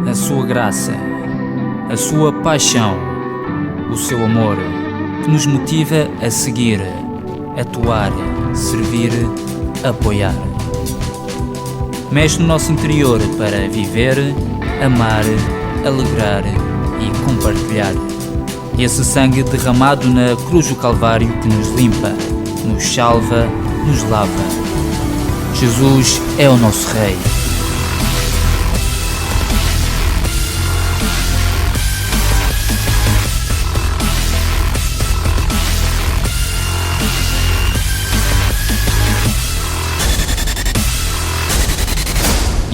a sua graça, a sua paixão, o seu amor, que nos motiva a seguir, atuar, servir, apoiar. Mexe no nosso interior para viver, amar, alegrar e compartilhar. Esse sangue derramado na cruz do Calvário que nos limpa, nos salva, nos lava. Jesus é o nosso Rei.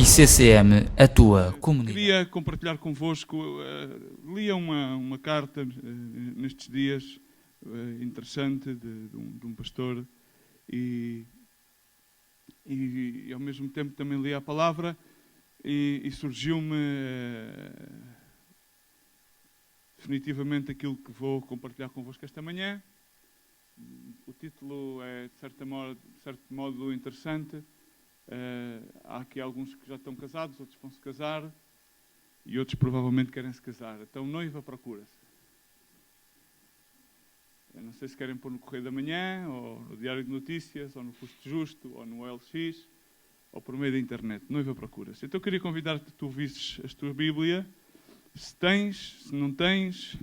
ICCM, a tua comunidade. Queria compartilhar convosco, li uma carta nestes dias, interessante, de um pastor, e ao mesmo tempo também li a palavra, e surgiu-me definitivamente aquilo que vou compartilhar convosco esta manhã. O título é, de certo modo, interessante. Há aqui alguns que já estão casados, outros vão se casar e outros provavelmente querem se casar. Então, noiva procura-se. Eu não sei se querem pôr no Correio da Manhã, ou no Diário de Notícias, ou no Custo Justo, ou no OLX, ou por meio da internet. Noiva procura-se. Então eu queria convidar-te que tu visses a tua Bíblia, se tens, se não tens.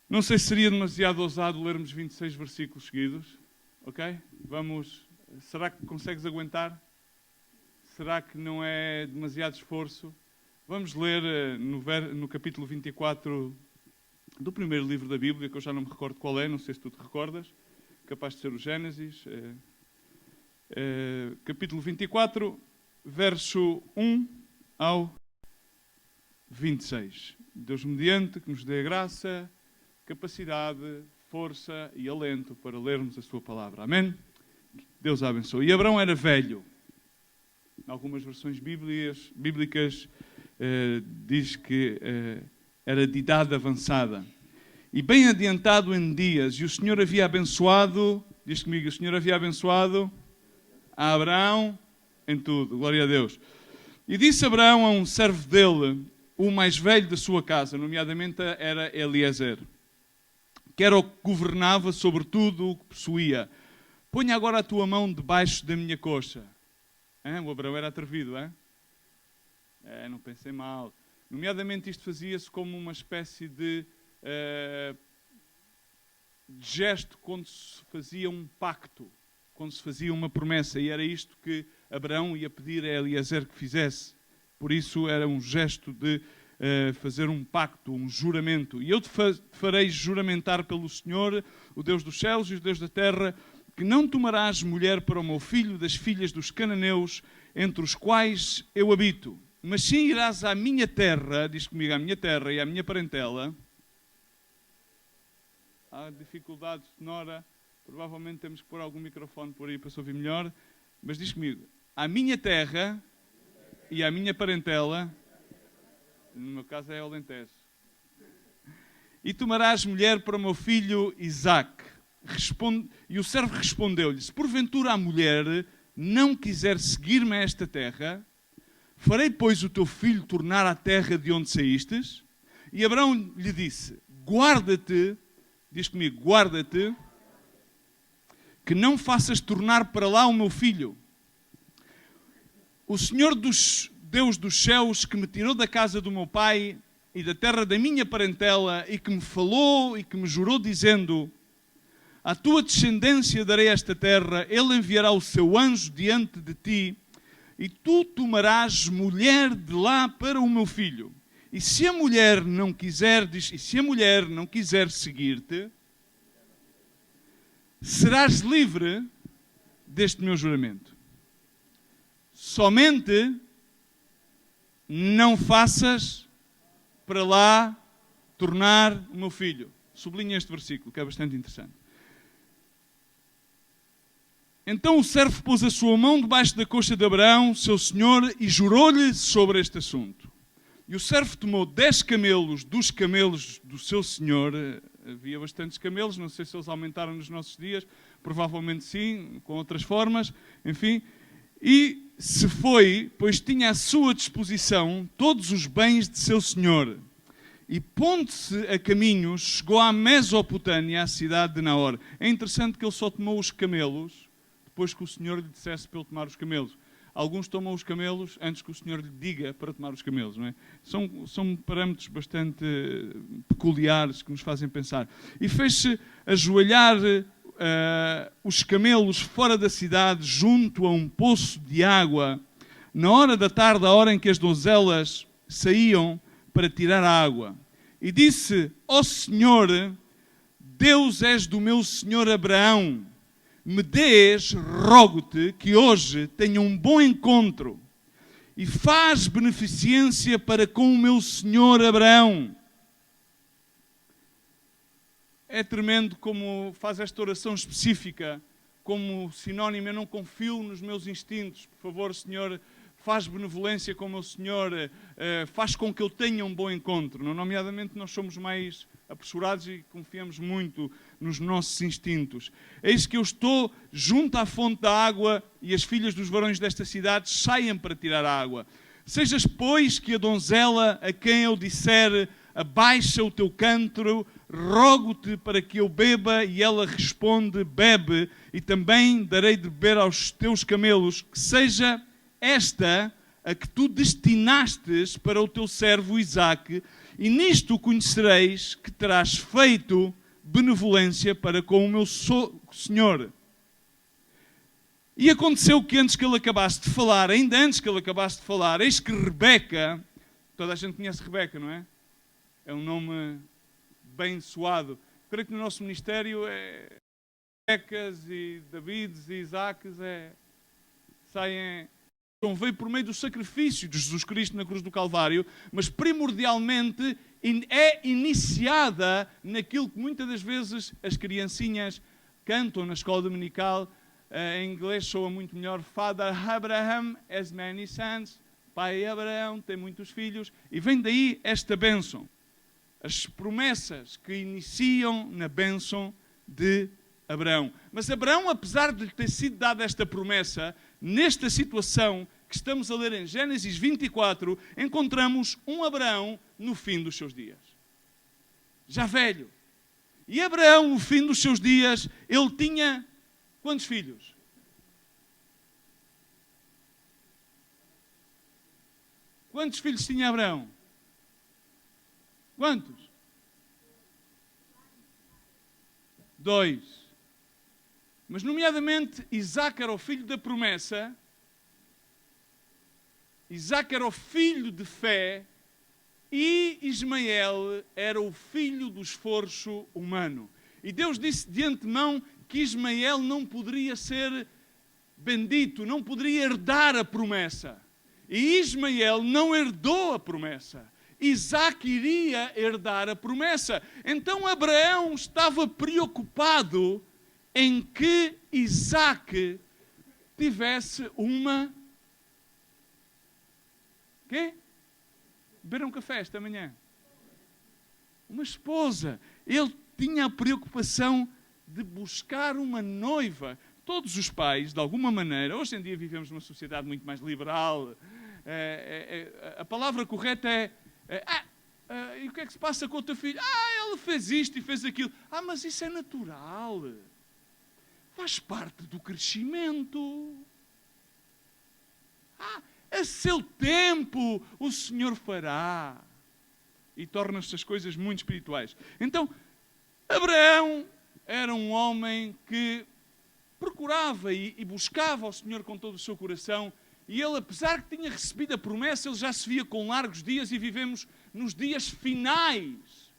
Não sei se seria demasiado ousado lermos 26 versículos seguidos, ok? Vamos... Será que consegues aguentar? Será que não é demasiado esforço? Vamos ler no capítulo 24 do primeiro livro da Bíblia, que eu já não me recordo qual é, não sei se tu te recordas, capaz de ser o Gênesis. Capítulo 24, verso 1 ao 26. Deus mediante, que nos dê a graça, capacidade, força e alento para lermos a sua palavra. Amém? Deus a abençoe. E Abraão era velho. Em algumas versões bíblicas diz que era de idade avançada. E bem adiantado em dias. E o Senhor havia abençoado, diz comigo, o Senhor havia abençoado a Abraão em tudo. Glória a Deus. E disse Abraão a um servo dele, o mais velho da sua casa, nomeadamente era Eliezer, que era o que governava sobre tudo o que possuía. Ponha agora a tua mão debaixo da minha coxa. O Abraão era atrevido, não pensei mal. Nomeadamente isto fazia-se como uma espécie de gesto quando se fazia um pacto, quando se fazia uma promessa. E era isto que Abraão ia pedir a Eliezer que fizesse. Por isso era um gesto de fazer um pacto, um juramento. E eu te farei juramentar pelo Senhor, o Deus dos céus e o Deus da terra, que não tomarás mulher para o meu filho das filhas dos cananeus, entre os quais eu habito. Mas sim irás à minha terra, diz comigo, à minha terra e à minha parentela. Há dificuldade sonora, provavelmente temos que pôr algum microfone por aí para se ouvir melhor. Mas diz comigo, à minha terra e à minha parentela, no meu caso é Alentejo. E tomarás mulher para o meu filho Isaque. E o servo respondeu-lhe, se porventura a mulher não quiser seguir-me a esta terra, farei, pois, o teu filho tornar à terra de onde saístes? E Abraão lhe disse, guarda-te, diz comigo, guarda-te, que não faças tornar para lá o meu filho. O Senhor Deus dos céus, que me tirou da casa do meu pai e da terra da minha parentela, e que me falou e que me jurou, dizendo, à tua descendência darei esta terra, ele enviará o seu anjo diante de ti, e tu tomarás mulher de lá para o meu filho. E se a mulher não quiser, e se a mulher não quiser seguir-te, serás livre deste meu juramento. Somente não faças para lá tornar o meu filho. Sublinha este versículo, que é bastante interessante. Então o servo pôs a sua mão debaixo da coxa de Abraão, seu senhor, e jurou-lhe sobre este assunto. E o servo tomou 10 camelos dos camelos do seu senhor. Havia bastantes camelos, não sei se eles aumentaram nos nossos dias, provavelmente sim, com outras formas, enfim. E se foi, pois tinha à sua disposição todos os bens de seu senhor. E pondo-se a caminho, chegou à Mesopotâmia, à cidade de Naor. É interessante que ele só tomou os camelos depois que o Senhor lhe dissesse para ele tomar os camelos. Alguns tomam os camelos antes que o Senhor lhe diga para tomar os camelos, não é? São parâmetros bastante peculiares que nos fazem pensar. E fez-se ajoelhar os camelos fora da cidade, junto a um poço de água, na hora da tarde, a hora em que as donzelas saíam para tirar a água. E disse: ó Senhor, Deus és do meu senhor Abraão, me dês, rogo-te, que hoje tenha um bom encontro e faz beneficência para com o meu senhor Abraão. É tremendo como faz esta oração específica, como sinónimo: eu não confio nos meus instintos. Por favor, Senhor, faz benevolência com o meu Senhor, faz com que eu tenha um bom encontro. Nomeadamente, nós somos mais apressurados e confiamos muito nos nossos instintos. Eis que eu estou junto à fonte da água e as filhas dos varões desta cidade saem para tirar a água. Sejas, pois, que a donzela a quem eu disser: abaixa o teu cântaro, rogo-te para que eu beba, e ela responde: bebe, e também darei de beber aos teus camelos, que seja esta a que tu destinastes para o teu servo Isaque, e nisto conhecereis que terás feito benevolência para com o meu Senhor. E aconteceu que antes que ele acabasse de falar, ainda antes que ele acabasse de falar, eis que Rebeca, toda a gente conhece Rebeca, não é? É um nome bem soado. Creio que no nosso ministério é Rebecas e Davides e Isaques saem. Então veio por meio do sacrifício de Jesus Cristo na cruz do Calvário, mas primordialmente é iniciada naquilo que muitas das vezes as criancinhas cantam na escola dominical. Em inglês soa muito melhor: Father Abraham has many sons. Pai Abraão tem muitos filhos. E vem daí esta bênção. As promessas que iniciam na bênção de Abraão. Mas Abraão, apesar de lhe ter sido dada esta promessa, nesta situação que estamos a ler em Gênesis 24, encontramos um Abraão no fim dos seus dias. Já velho. E Abraão, no fim dos seus dias, ele tinha quantos filhos? Quantos filhos tinha Abraão? Quantos? 2. Mas, nomeadamente, Isaque era o filho da promessa, Isaque era o filho de fé, e Ismael era o filho do esforço humano. E Deus disse de antemão que Ismael não poderia ser bendito, não poderia herdar a promessa. E Ismael não herdou a promessa. Isaque iria herdar a promessa. Então Abraão estava preocupado em que Isaque tivesse uma... Quê? Beberam café esta manhã? Uma esposa. Ele tinha a preocupação de buscar uma noiva. Todos os pais, de alguma maneira, hoje em dia vivemos numa sociedade muito mais liberal, a palavra correta é e o que é que se passa com o teu filho? Ele fez isto e fez aquilo. Mas isso é natural. Faz parte do crescimento. A seu tempo o Senhor fará. E torna-se as coisas muito espirituais. Então, Abraão era um homem que procurava e buscava ao Senhor com todo o seu coração. E ele, apesar que tinha recebido a promessa, ele já se via com largos dias, e vivemos nos dias finais.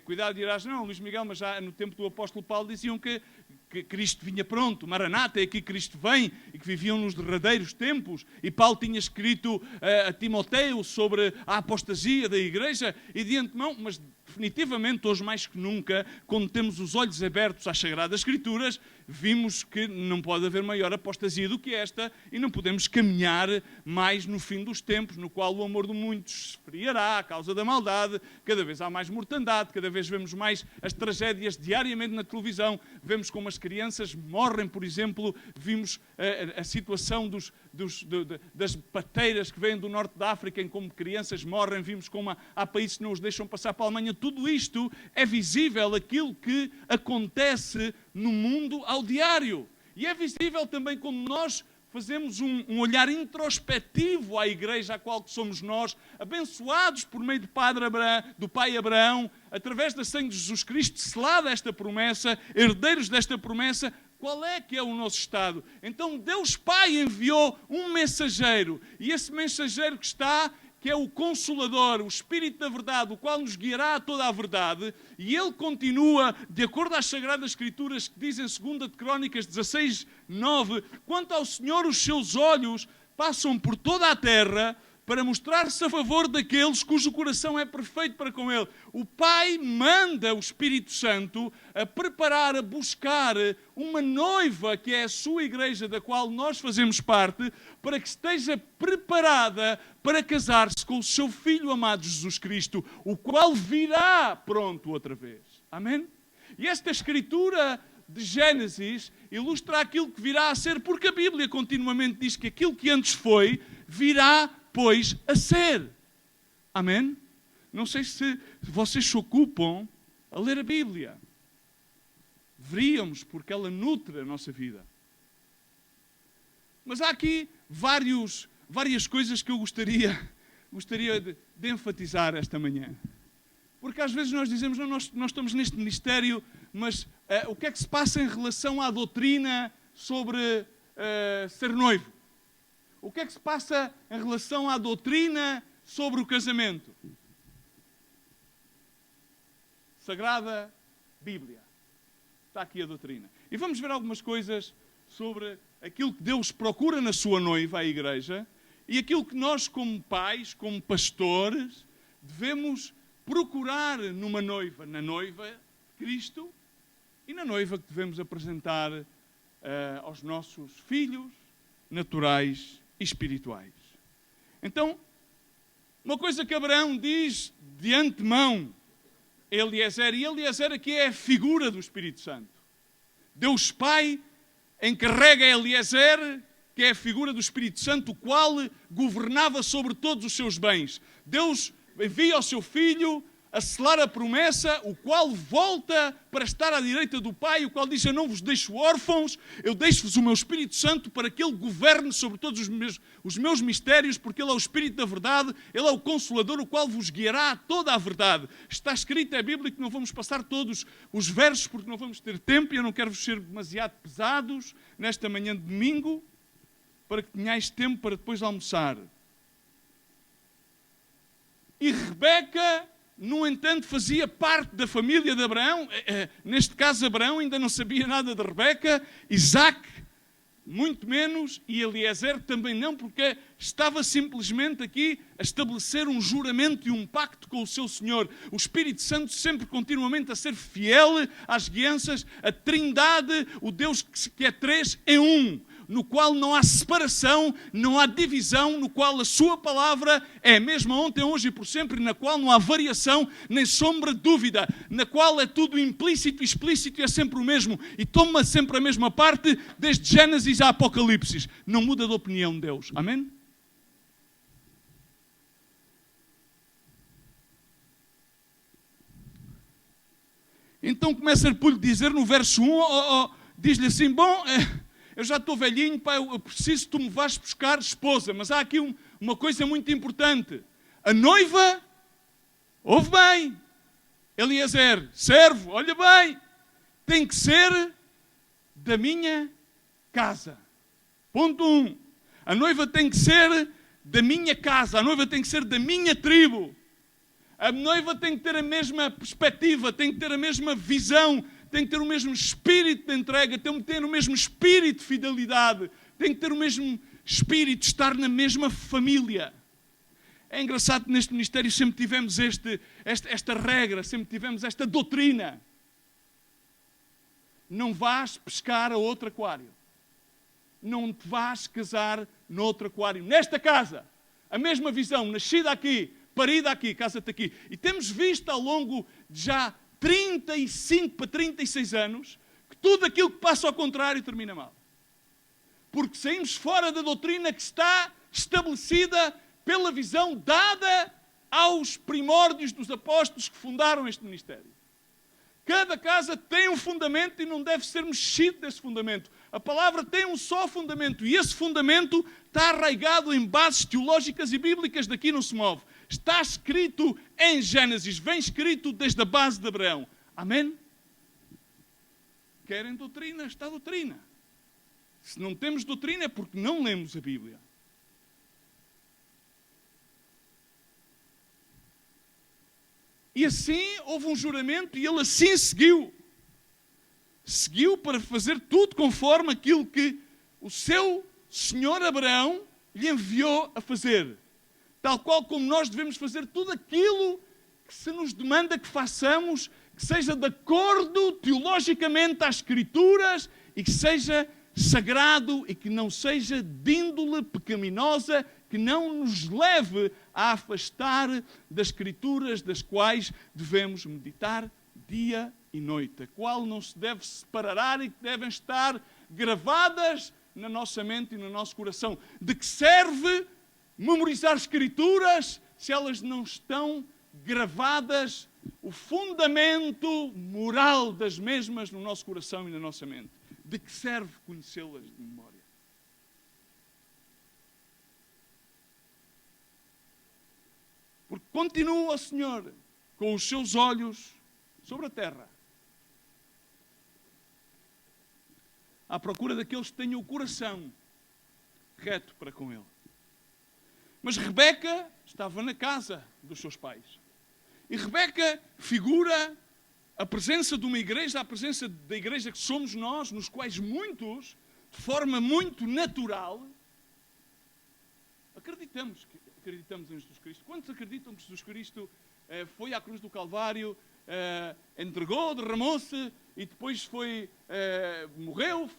Cuidado, dirás: não, Luís Miguel, mas já no tempo do apóstolo Paulo diziam que Cristo vinha pronto, Maranata, é aqui que Cristo vem, e que viviam nos derradeiros tempos. E Paulo tinha escrito a Timoteu sobre a apostasia da igreja, e de antemão, mas definitivamente hoje mais que nunca, quando temos os olhos abertos às Sagradas Escrituras, vimos que não pode haver maior apostasia do que esta e não podemos caminhar mais no fim dos tempos, no qual o amor de muitos se esfriará à causa da maldade, cada vez há mais mortandade, cada vez vemos mais as tragédias diariamente na televisão, vemos como as crianças morrem, por exemplo, vimos a situação das pateiras que vêm do norte da África, em como crianças morrem, vimos como há países que não os deixam passar para a Alemanha. Tudo isto é visível, aquilo que acontece no mundo ao diário. E é visível também quando nós fazemos um olhar introspectivo à igreja a qual somos nós, abençoados por meio do Pai Abraão, através da sangue de Jesus Cristo, selada esta promessa, herdeiros desta promessa. Qual é que é o nosso estado? Então Deus Pai enviou um mensageiro, e esse mensageiro que é o Consolador, o Espírito da Verdade, o qual nos guiará a toda a verdade, e ele continua, de acordo às Sagradas Escrituras, que dizem em 2 de Crónicas 16:9, quanto ao Senhor, os seus olhos passam por toda a terra para mostrar-se a favor daqueles cujo coração é perfeito para com ele. O Pai manda o Espírito Santo a preparar, a buscar uma noiva, que é a sua igreja, da qual nós fazemos parte, para que esteja preparada para casar-se com o seu Filho amado Jesus Cristo, o qual virá pronto outra vez. Amém? E esta Escritura de Gênesis ilustra aquilo que virá a ser, porque a Bíblia continuamente diz que aquilo que antes foi, virá pois a ser. Amém? Não sei se vocês se ocupam a ler a Bíblia. Deveríamos, porque ela nutre a nossa vida. Mas há aqui várias coisas que eu gostaria de enfatizar esta manhã. Porque às vezes nós dizemos, não, nós estamos neste ministério, mas o que é que se passa em relação à doutrina sobre ser noivo? O que é que se passa em relação à doutrina sobre o casamento? Sagrada Bíblia. Está aqui a doutrina. E vamos ver algumas coisas sobre aquilo que Deus procura na sua noiva, a igreja, e aquilo que nós, como pais, como pastores, devemos procurar numa noiva, na noiva de Cristo e na noiva que devemos apresentar aos nossos filhos naturais e espirituais. Então, uma coisa que Abraão diz de antemão, Eliezer, e Eliezer aqui é a figura do Espírito Santo. Deus Pai encarrega a Eliezer, que é a figura do Espírito Santo, o qual governava sobre todos os seus bens. Deus envia o seu Filho a selar a promessa, o qual volta para estar à direita do Pai, o qual diz, eu não vos deixo órfãos, eu deixo-vos o meu Espírito Santo para que Ele governe sobre todos os meus mistérios, porque Ele é o Espírito da verdade, Ele é o Consolador, o qual vos guiará a toda a verdade. Está escrito, é bíblico, não vamos passar todos os versos, porque não vamos ter tempo, e eu não quero vos ser demasiado pesados nesta manhã de domingo, para que tenhais tempo para depois almoçar. E Rebeca, no entanto, fazia parte da família de Abraão. Neste caso, Abraão ainda não sabia nada de Rebeca, Isaac muito menos, e Eliezer também não, porque estava simplesmente aqui a estabelecer um juramento e um pacto com o seu Senhor. O Espírito Santo sempre continuamente a ser fiel às guianças, a Trindade, o Deus que é três em um, no qual não há separação, não há divisão, no qual a sua palavra é a mesma ontem, hoje e por sempre, na qual não há variação, nem sombra de dúvida, na qual é tudo implícito e explícito e é sempre o mesmo, e toma sempre a mesma parte, desde Gênesis a Apocalipse. Não muda de opinião Deus. Amém? Então começa por lhe dizer no verso 1, diz-lhe assim, bom, eu já estou velhinho, pai, eu preciso que tu me vás buscar esposa. Mas há aqui uma coisa muito importante. A noiva, ouve bem, Eliezer, servo, olha bem, tem que ser da minha casa. Ponto 1. A noiva tem que ser da minha casa, a noiva tem que ser da minha tribo. A noiva tem que ter a mesma perspectiva, tem que ter a mesma visão, tem que ter o mesmo espírito de entrega, tem que ter o mesmo espírito de fidelidade, tem que ter o mesmo espírito de estar na mesma família. É engraçado que neste ministério sempre tivemos esta regra, sempre tivemos esta doutrina. não vás pescar a outro aquário. Não te vás casar noutro aquário. Nesta casa, a mesma visão, nascida aqui, parida aqui, casa-te aqui. E temos visto ao longo de já 35 para 36 anos que tudo aquilo que passa ao contrário termina mal. Porque saímos fora da doutrina que está estabelecida pela visão dada aos primórdios dos apóstolos que fundaram este ministério. Cada casa tem um fundamento e não deve ser mexido desse fundamento. A palavra tem um só fundamento e esse fundamento está arraigado em bases teológicas e bíblicas, daqui não se move. Está escrito em Gênesis, vem escrito desde a base de Abraão. Amém? Querem doutrina? Está a doutrina. Se não temos doutrina é porque não lemos a Bíblia. E assim houve um juramento e ele assim seguiu. Seguiu para fazer tudo conforme aquilo que o seu senhor Abraão lhe enviou a fazer. Tal qual como nós devemos fazer tudo aquilo que se nos demanda que façamos, que seja de acordo teologicamente às Escrituras e que seja sagrado e que não seja de índole pecaminosa, que não nos leve a afastar das Escrituras das quais devemos meditar dia e noite, a qual não se deve separar e que devem estar gravadas na nossa mente e no nosso coração. De que serve memorizar Escrituras se elas não estão gravadas, o fundamento moral das mesmas no nosso coração e na nossa mente? De que serve conhecê-las de memória? Porque continua o Senhor com os seus olhos sobre a terra, à procura daqueles que tenham o coração reto para com Ele. Mas Rebeca estava na casa dos seus pais. E Rebeca figura a presença de uma igreja, a presença da igreja que somos nós, nos quais muitos, de forma muito natural, acreditamos em Jesus Cristo. Quantos acreditam que Jesus Cristo foi à cruz do Calvário, entregou, derramou-se e depois morreu,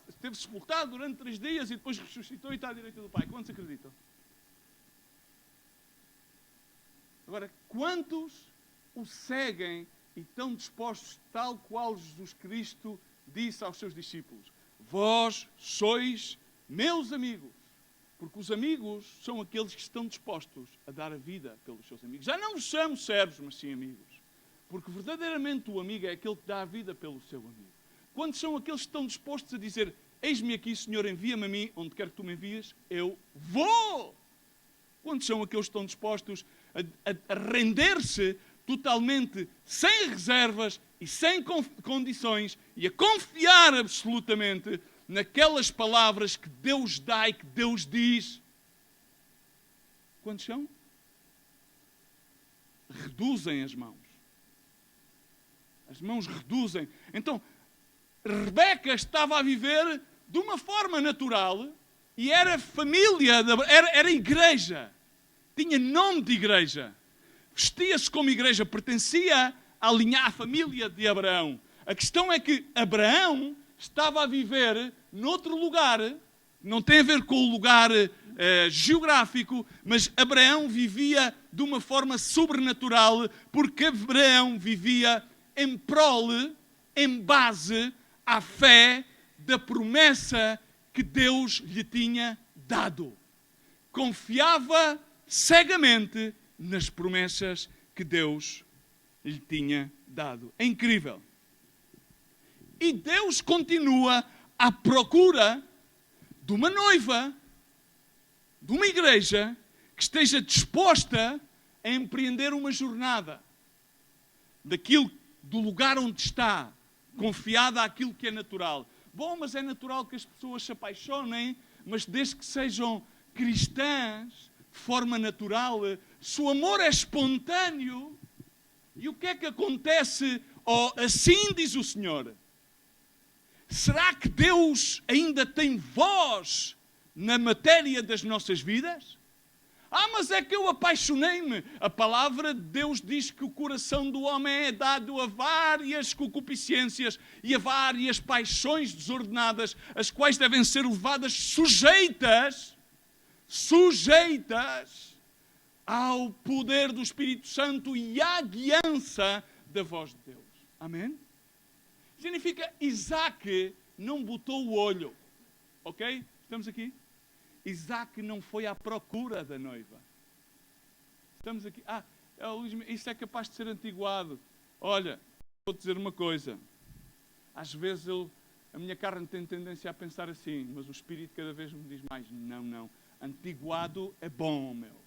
esteve sepultado durante 3 dias e depois ressuscitou e está à direita do Pai? Quantos acreditam? Agora, quantos o seguem e estão dispostos, tal qual Jesus Cristo disse aos seus discípulos: vós sois meus amigos? Porque os amigos são aqueles que estão dispostos a dar a vida pelos seus amigos. Já não chamo servos, mas sim amigos. Porque verdadeiramente o amigo é aquele que dá a vida pelo seu amigo. Quando são aqueles que estão dispostos a dizer: eis-me aqui, Senhor, envia-me a mim, onde quer que tu me envias, eu vou. Quando são aqueles que estão dispostos a render-se totalmente, sem reservas e sem condições, e a confiar absolutamente naquelas palavras que Deus dá e que Deus diz. Quantos são? Reduzem as mãos. As mãos reduzem. Então, Rebeca estava a viver de uma forma natural e era família, era igreja. Tinha nome de igreja. Vestia-se como igreja, pertencia à família de Abraão. A questão é que Abraão estava a viver noutro lugar, não tem a ver com o lugar geográfico, mas Abraão vivia de uma forma sobrenatural, porque Abraão vivia em prole, em base à fé da promessa que Deus lhe tinha dado. Confiava cegamente nas promessas que Deus lhe tinha dado. É incrível. E Deus continua à procura de uma noiva, de uma igreja que esteja disposta a empreender uma jornada do lugar onde está, confiada àquilo que é natural. Bom, mas é natural que as pessoas se apaixonem, mas desde que sejam cristãs, de forma natural, se o amor é espontâneo. E o que é que acontece? Assim diz o Senhor. Será que Deus ainda tem voz na matéria das nossas vidas? Mas é que eu apaixonei-me. A palavra de Deus diz que o coração do homem é dado a várias concupiscências e a várias paixões desordenadas, as quais devem ser levadas sujeitas ao poder do Espírito Santo e à guiança da voz de Deus. Amém? Significa, Isaac não botou o olho. Ok? Estamos aqui? Isaac não foi à procura da noiva. Estamos aqui. Isso é capaz de ser antiguado. Olha, vou dizer uma coisa. Às vezes a minha carne tem tendência a pensar assim, mas o Espírito cada vez me diz mais, não. Antiguado é bom, meu.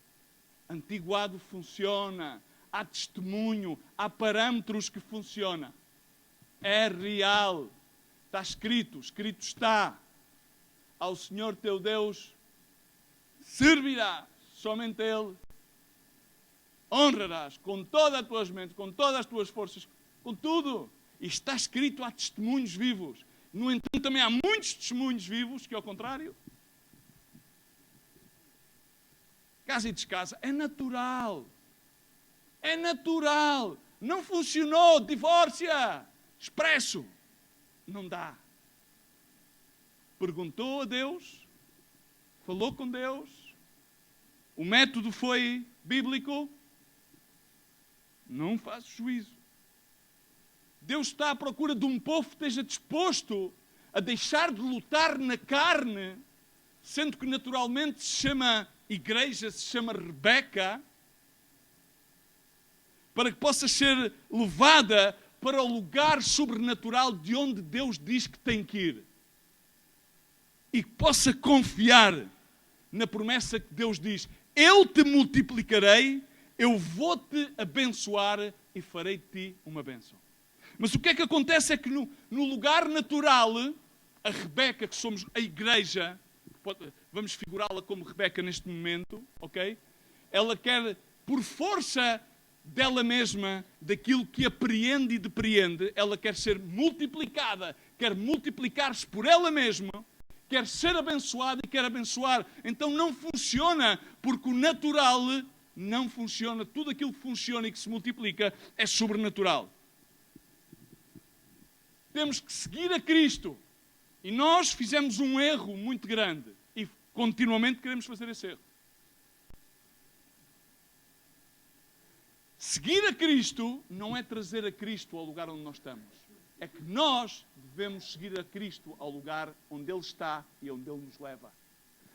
Antiguado funciona. Há testemunho, há parâmetros que funcionam. É real. Está escrito está. Ao Senhor teu Deus servirás, somente a Ele honrarás com todas as tuas mentes, com todas as tuas forças, com tudo. E está escrito, há testemunhos vivos. No entanto, também há muitos testemunhos vivos que, ao contrário, casa e descasa. É natural. É natural. Não funcionou. Divórcia. Expresso. Não dá. Perguntou a Deus. Falou com Deus. O método foi bíblico. Não faz juízo. Deus está à procura de um povo que esteja disposto a deixar de lutar na carne, sendo que naturalmente se chama igreja, se chama Rebeca, para que possa ser levada para o lugar sobrenatural de onde Deus diz que tem que ir. E que possa confiar na promessa que Deus diz: eu te multiplicarei, eu vou-te abençoar e farei de ti uma bênção. Mas o que é que acontece é que no lugar natural, a Rebeca, que somos a igreja, vamos figurá-la como Rebeca neste momento, ok? Ela quer, por força dela mesma, daquilo que apreende e depreende, ela quer ser multiplicada, quer multiplicar-se por ela mesma, quer ser abençoada e quer abençoar. Então não funciona, porque o natural não funciona. Tudo aquilo que funciona e que se multiplica é sobrenatural. Temos que seguir a Cristo. E nós fizemos um erro muito grande. E continuamente queremos fazer esse erro. Seguir a Cristo não é trazer a Cristo ao lugar onde nós estamos. É que nós devemos seguir a Cristo ao lugar onde Ele está e onde Ele nos leva.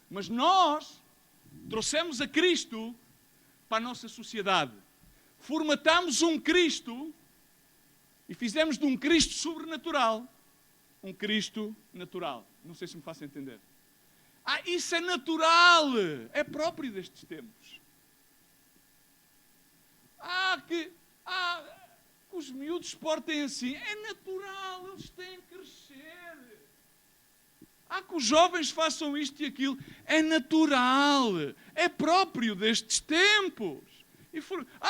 Mas nós trouxemos a Cristo para a nossa sociedade. Formatámos um Cristo e fizemos de um Cristo sobrenatural um Cristo natural. Não sei se me faço entender. Isso é natural. É próprio destes tempos. Que os miúdos se portem assim. É natural. Eles têm que crescer. Que os jovens façam isto e aquilo. É natural. É próprio destes tempos.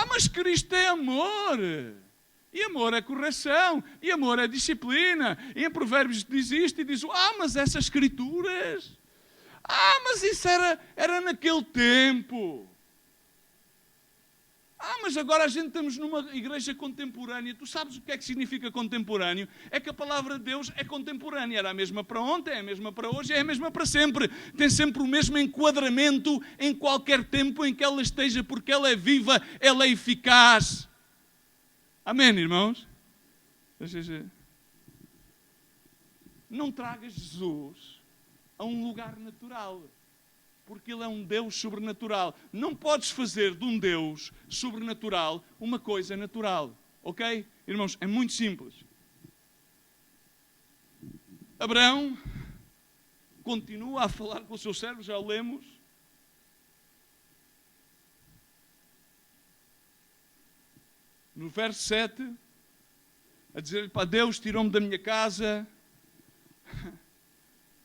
Mas Cristo é amor. E amor é correção, e amor é disciplina. E em Provérbios diz isto e diz: mas essas escrituras, mas isso era naquele tempo. Mas agora a gente estamos numa igreja contemporânea. Tu sabes o que é que significa contemporâneo? É que a palavra de Deus é contemporânea. Era a mesma para ontem, é a mesma para hoje, é a mesma para sempre. Tem sempre o mesmo enquadramento em qualquer tempo em que ela esteja, porque ela é viva, ela é eficaz. Amém, irmãos? Não tragas Jesus a um lugar natural, porque Ele é um Deus sobrenatural. Não podes fazer de um Deus sobrenatural uma coisa natural. Ok? Irmãos, é muito simples. Abraão continua a falar com o seu servo, já o lemos. No verso 7, a dizer-lhe: para Deus tirou-me da minha casa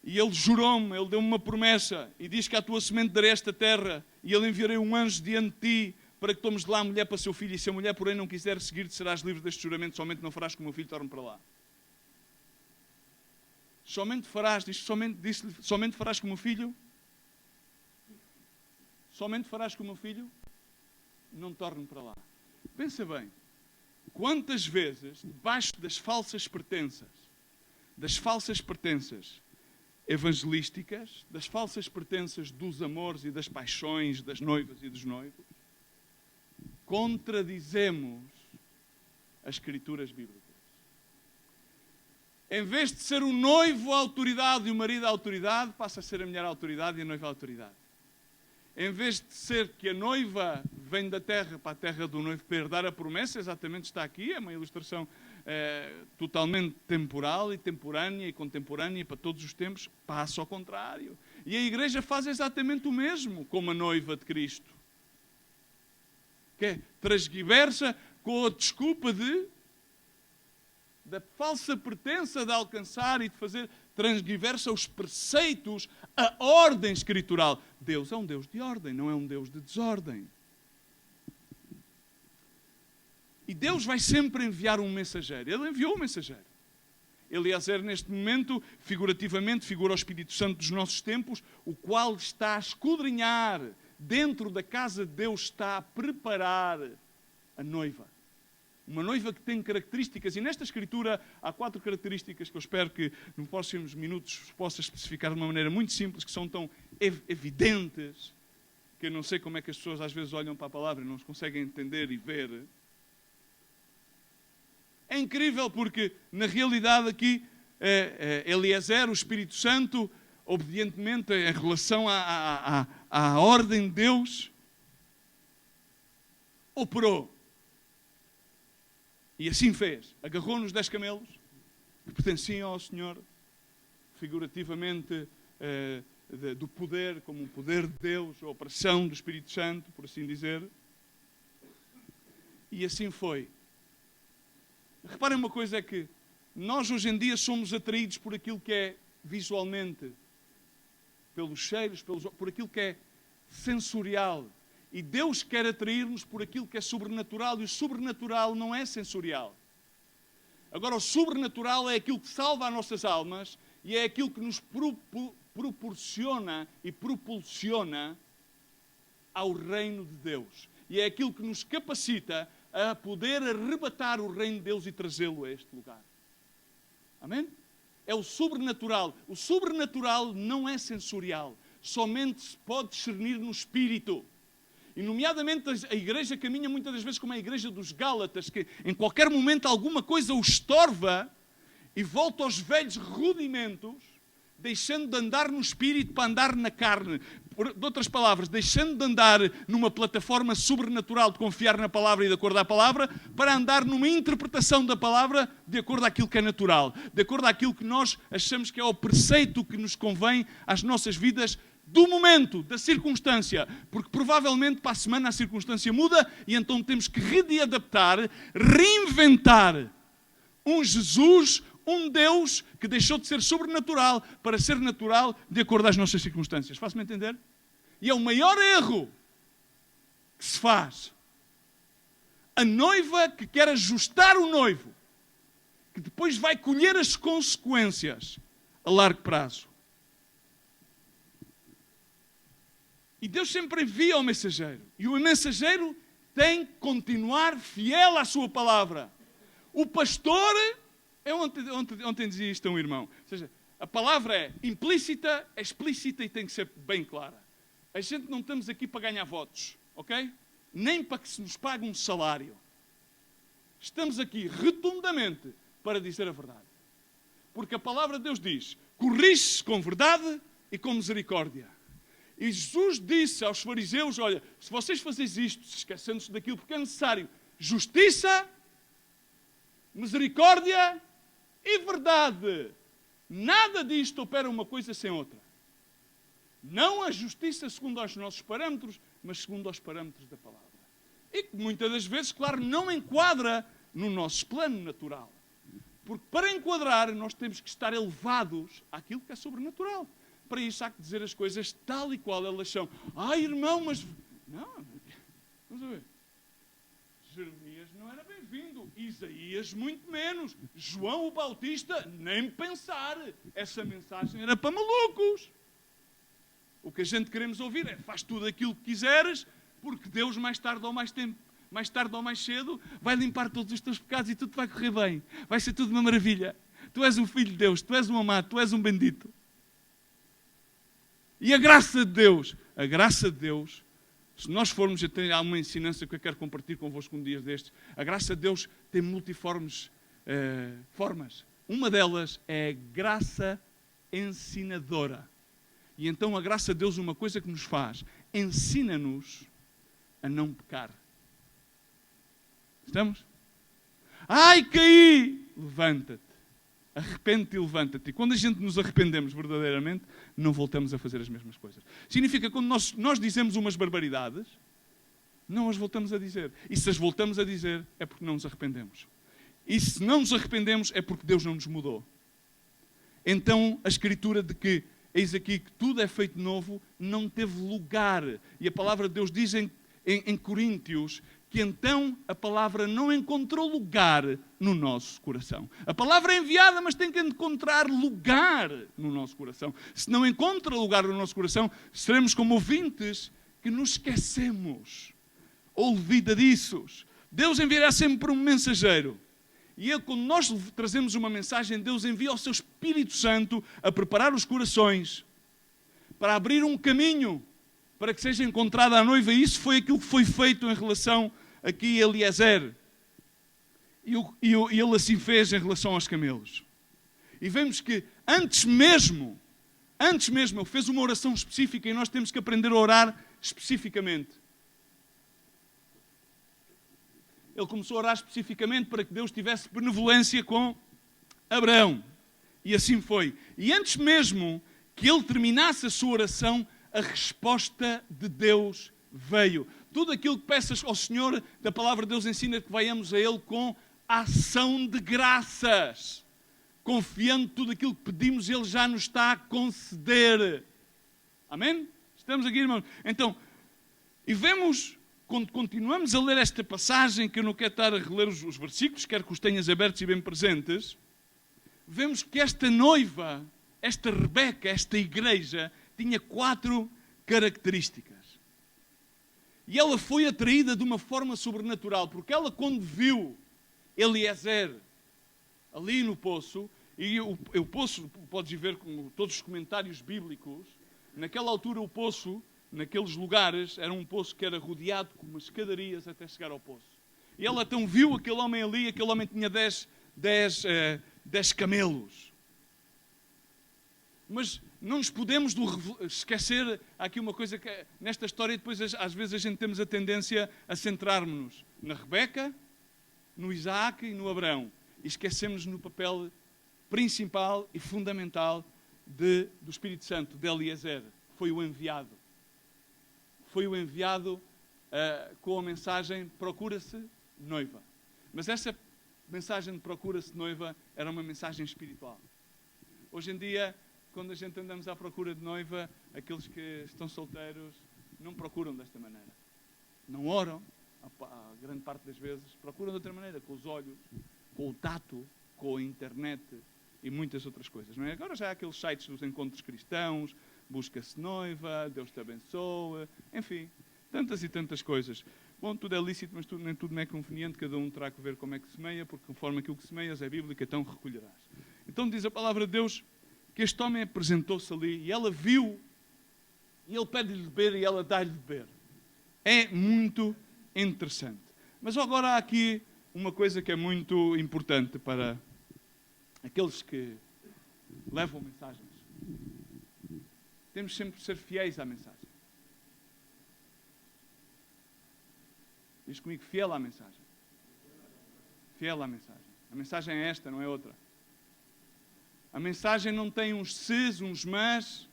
e Ele jurou-me, Ele deu-me uma promessa e diz que à tua semente darei esta terra e Ele enviarei um anjo diante de ti para que tomes de lá a mulher para seu filho, e se a mulher porém não quiser seguir-te, serás livre deste juramento, somente não farás com o meu filho, torne para lá. Somente farás com o meu filho? somente farás que o meu filho não torne para lá. Pensa bem, quantas vezes, debaixo das falsas pertenças evangelísticas, das falsas pertenças dos amores e das paixões das noivas e dos noivos, contradizemos as escrituras bíblicas. Em vez de ser o noivo a autoridade e o marido a autoridade, passa a ser a mulher a autoridade e a noiva a autoridade. Em vez de ser que a noiva vem da terra para a terra do noivo para herdar a promessa, exatamente está aqui, é uma ilustração totalmente temporal e temporânea e contemporânea para todos os tempos, passa ao contrário. E a igreja faz exatamente o mesmo como a noiva de Cristo. Que é, transgiversa com a desculpa da falsa pretensa de alcançar e de fazer, transgiversa os preceitos, a ordem escritural. Deus é um Deus de ordem, não é um Deus de desordem. E Deus vai sempre enviar um mensageiro. Ele enviou um mensageiro. Eliezer, neste momento, figurativamente, figura o Espírito Santo dos nossos tempos, o qual está a esquadrinhar dentro da casa de Deus, está a preparar a noiva. Uma noiva que tem características, e nesta Escritura há 4 características que eu espero que nos próximos minutos possa especificar de uma maneira muito simples, que são tão evidentes, que eu não sei como é que as pessoas às vezes olham para a palavra e não se conseguem entender e ver. É incrível porque, na realidade aqui, Eliezer, o Espírito Santo, obedientemente em relação à ordem de Deus, operou. E assim fez. Agarrou nos 10 camelos, que pertenciam ao Senhor, figurativamente do poder, como o poder de Deus, a operação do Espírito Santo, por assim dizer. E assim foi. Reparem uma coisa, é que nós hoje em dia somos atraídos por aquilo que é visualmente, pelos cheiros, por aquilo que é sensorial. E Deus quer atrair-nos por aquilo que é sobrenatural, e o sobrenatural não é sensorial. Agora, o sobrenatural é aquilo que salva as nossas almas e é aquilo que nos proporciona e propulsiona ao reino de Deus. E é aquilo que nos capacita a poder arrebatar o reino de Deus e trazê-lo a este lugar. Amém? É o sobrenatural. O sobrenatural não é sensorial. Somente se pode discernir no espírito. E nomeadamente a igreja caminha muitas das vezes como a igreja dos Gálatas, que em qualquer momento alguma coisa o estorva e volta aos velhos rudimentos, deixando de andar no espírito para andar na carne. De outras palavras, deixando de andar numa plataforma sobrenatural de confiar na palavra e de acordo à palavra, para andar numa interpretação da palavra de acordo àquilo que é natural, de acordo àquilo que nós achamos que é o preceito que nos convém às nossas vidas do momento, da circunstância, porque provavelmente para a semana a circunstância muda e então temos que readaptar, reinventar um Jesus, um Deus que deixou de ser sobrenatural para ser natural de acordo às nossas circunstâncias. Faço-me entender? E é o maior erro que se faz. A noiva que quer ajustar o noivo, que depois vai colher as consequências a largo prazo. E Deus sempre envia o mensageiro. E o mensageiro tem que continuar fiel à sua palavra. O pastor, ontem dizia isto a um irmão, ou seja, a palavra é implícita, é explícita e tem que ser bem clara. A gente não estamos aqui para ganhar votos, ok? Nem para que se nos pague um salário. Estamos aqui rotundamente para dizer a verdade. Porque a palavra de Deus diz, corrige-se com verdade e com misericórdia. E Jesus disse aos fariseus, olha, se vocês fazem isto, esquecendo-se daquilo, porque é necessário justiça, misericórdia e verdade. Nada disto opera uma coisa sem outra. Não a justiça segundo os nossos parâmetros, mas segundo os parâmetros da palavra. E que muitas das vezes, claro, não enquadra no nosso plano natural. Porque para enquadrar, nós temos que estar elevados àquilo que é sobrenatural. Para isso há que dizer as coisas tal e qual elas são. Ai, irmão, mas... Não, vamos ver. Jeremias não era bem-vindo. Isaías muito menos. João o Bautista, nem pensar. Essa mensagem era para malucos. O que a gente queremos ouvir é: faz tudo aquilo que quiseres, porque Deus mais tarde ou mais cedo vai limpar todos os teus pecados e tudo vai correr bem. Vai ser tudo uma maravilha. Tu és um filho de Deus, tu és um amado, tu és um bendito. E a graça de Deus, se nós formos, há uma ensinança que eu quero compartilhar convosco um dia destes, a graça de Deus tem multiformes formas. Uma delas é a graça ensinadora. E então a graça de Deus, uma coisa que nos faz, ensina-nos a não pecar. Estamos? Ai, caí! Levanta-te. Arrepende-te e levanta-te. E quando a gente nos arrependemos verdadeiramente, não voltamos a fazer as mesmas coisas. Significa que quando nós dizemos umas barbaridades, não as voltamos a dizer. E se as voltamos a dizer, é porque não nos arrependemos. E se não nos arrependemos, é porque Deus não nos mudou. Então, a escritura de que, eis aqui que tudo é feito novo, não teve lugar. E a palavra de Deus diz em Coríntios que então a palavra não encontrou lugar no nosso coração. A palavra é enviada, mas tem que encontrar lugar no nosso coração. Se não encontra lugar no nosso coração, seremos como ouvintes que nos esquecemos, olvidadiços. Deus enviará sempre um mensageiro. E quando nós trazemos uma mensagem, Deus envia o seu Espírito Santo a preparar os corações, para abrir um caminho, para que seja encontrada a noiva. E isso foi aquilo que foi feito em relação aqui a Eliezer. E ele assim fez em relação aos camelos. E vemos que antes mesmo, ele fez uma oração específica e nós temos que aprender a orar especificamente. Ele começou a orar especificamente para que Deus tivesse benevolência com Abraão. E assim foi. E antes mesmo que ele terminasse a sua oração, a resposta de Deus veio. Tudo aquilo que peças ao Senhor, da palavra de Deus ensina que vaiamos a Ele com ação de graças. Confiando tudo aquilo que pedimos, Ele já nos está a conceder. Amém? Estamos aqui, irmãos? Então, e vemos, quando continuamos a ler esta passagem, que eu não quero estar a reler os versículos, quero que os tenhas abertos e bem presentes, vemos que esta noiva, esta Rebeca, esta igreja, tinha 4 características. E ela foi atraída de uma forma sobrenatural, porque ela, quando viu Eliezer ali no poço, e o poço, podes ver com todos os comentários bíblicos, naquela altura o poço, naqueles lugares, era um poço que era rodeado com umas escadarias até chegar ao poço. E ela então viu aquele homem ali, aquele homem tinha 10 camelos. Mas não nos podemos esquecer aqui uma coisa que nesta história depois às vezes a gente temos a tendência a centrarmos-nos na Rebeca, no Isaac e no Abraão. E esquecemos no papel principal e fundamental do Espírito Santo, de Eliezer. Foi o enviado. Foi o enviado com a mensagem: procura-se noiva. Mas essa mensagem de procura-se noiva era uma mensagem espiritual. Hoje em dia, quando a gente andamos à procura de noiva, aqueles que estão solteiros não procuram desta maneira. Não oram, a grande parte das vezes, procuram de outra maneira, com os olhos, com o tato, com a internet e muitas outras coisas. Não é? Agora já há aqueles sites dos encontros cristãos, busca-se noiva, Deus te abençoe, enfim, tantas e tantas coisas. Bom, tudo é lícito, mas nem tudo é conveniente, cada um terá que ver como é que semeia, porque conforme aquilo que semeias é bíblico, então recolherás. Então diz a palavra de Deus que este homem apresentou-se ali e ela viu, e ele pede-lhe de beber e ela dá-lhe de beber. É muito interessante. Mas agora há aqui uma coisa que é muito importante para aqueles que levam mensagens. Temos sempre de ser fiéis à mensagem. Diz comigo, fiel à mensagem. Fiel à mensagem. A mensagem é esta, não é outra. A mensagem não tem uns ses, uns mas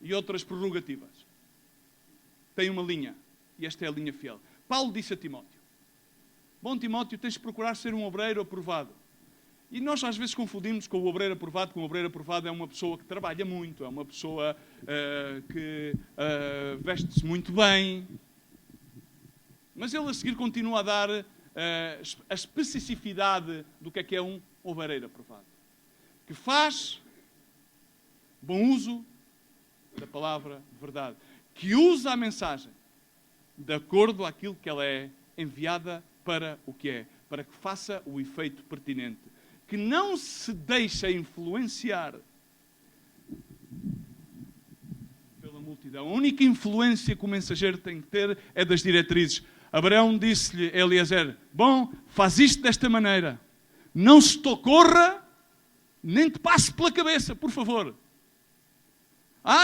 e outras prerrogativas. Tem uma linha. E esta é a linha fiel. Paulo disse a Timóteo: bom, Timóteo, tens de procurar ser um obreiro aprovado. E nós às vezes confundimos com o obreiro aprovado, que o obreiro aprovado é uma pessoa que trabalha muito, é uma pessoa que veste-se muito bem. Mas ele a seguir continua a dar a especificidade do que é um obreiro aprovado. Que faz bom uso da palavra de verdade, que usa a mensagem de acordo àquilo que ela é enviada para o que é, para que faça o efeito pertinente, que não se deixa influenciar pela multidão. A única influência que o mensageiro tem que ter é das diretrizes. Abraão disse-lhe a Eliezer: bom, faz isto desta maneira, não se te ocorra, nem te passe pela cabeça, por favor.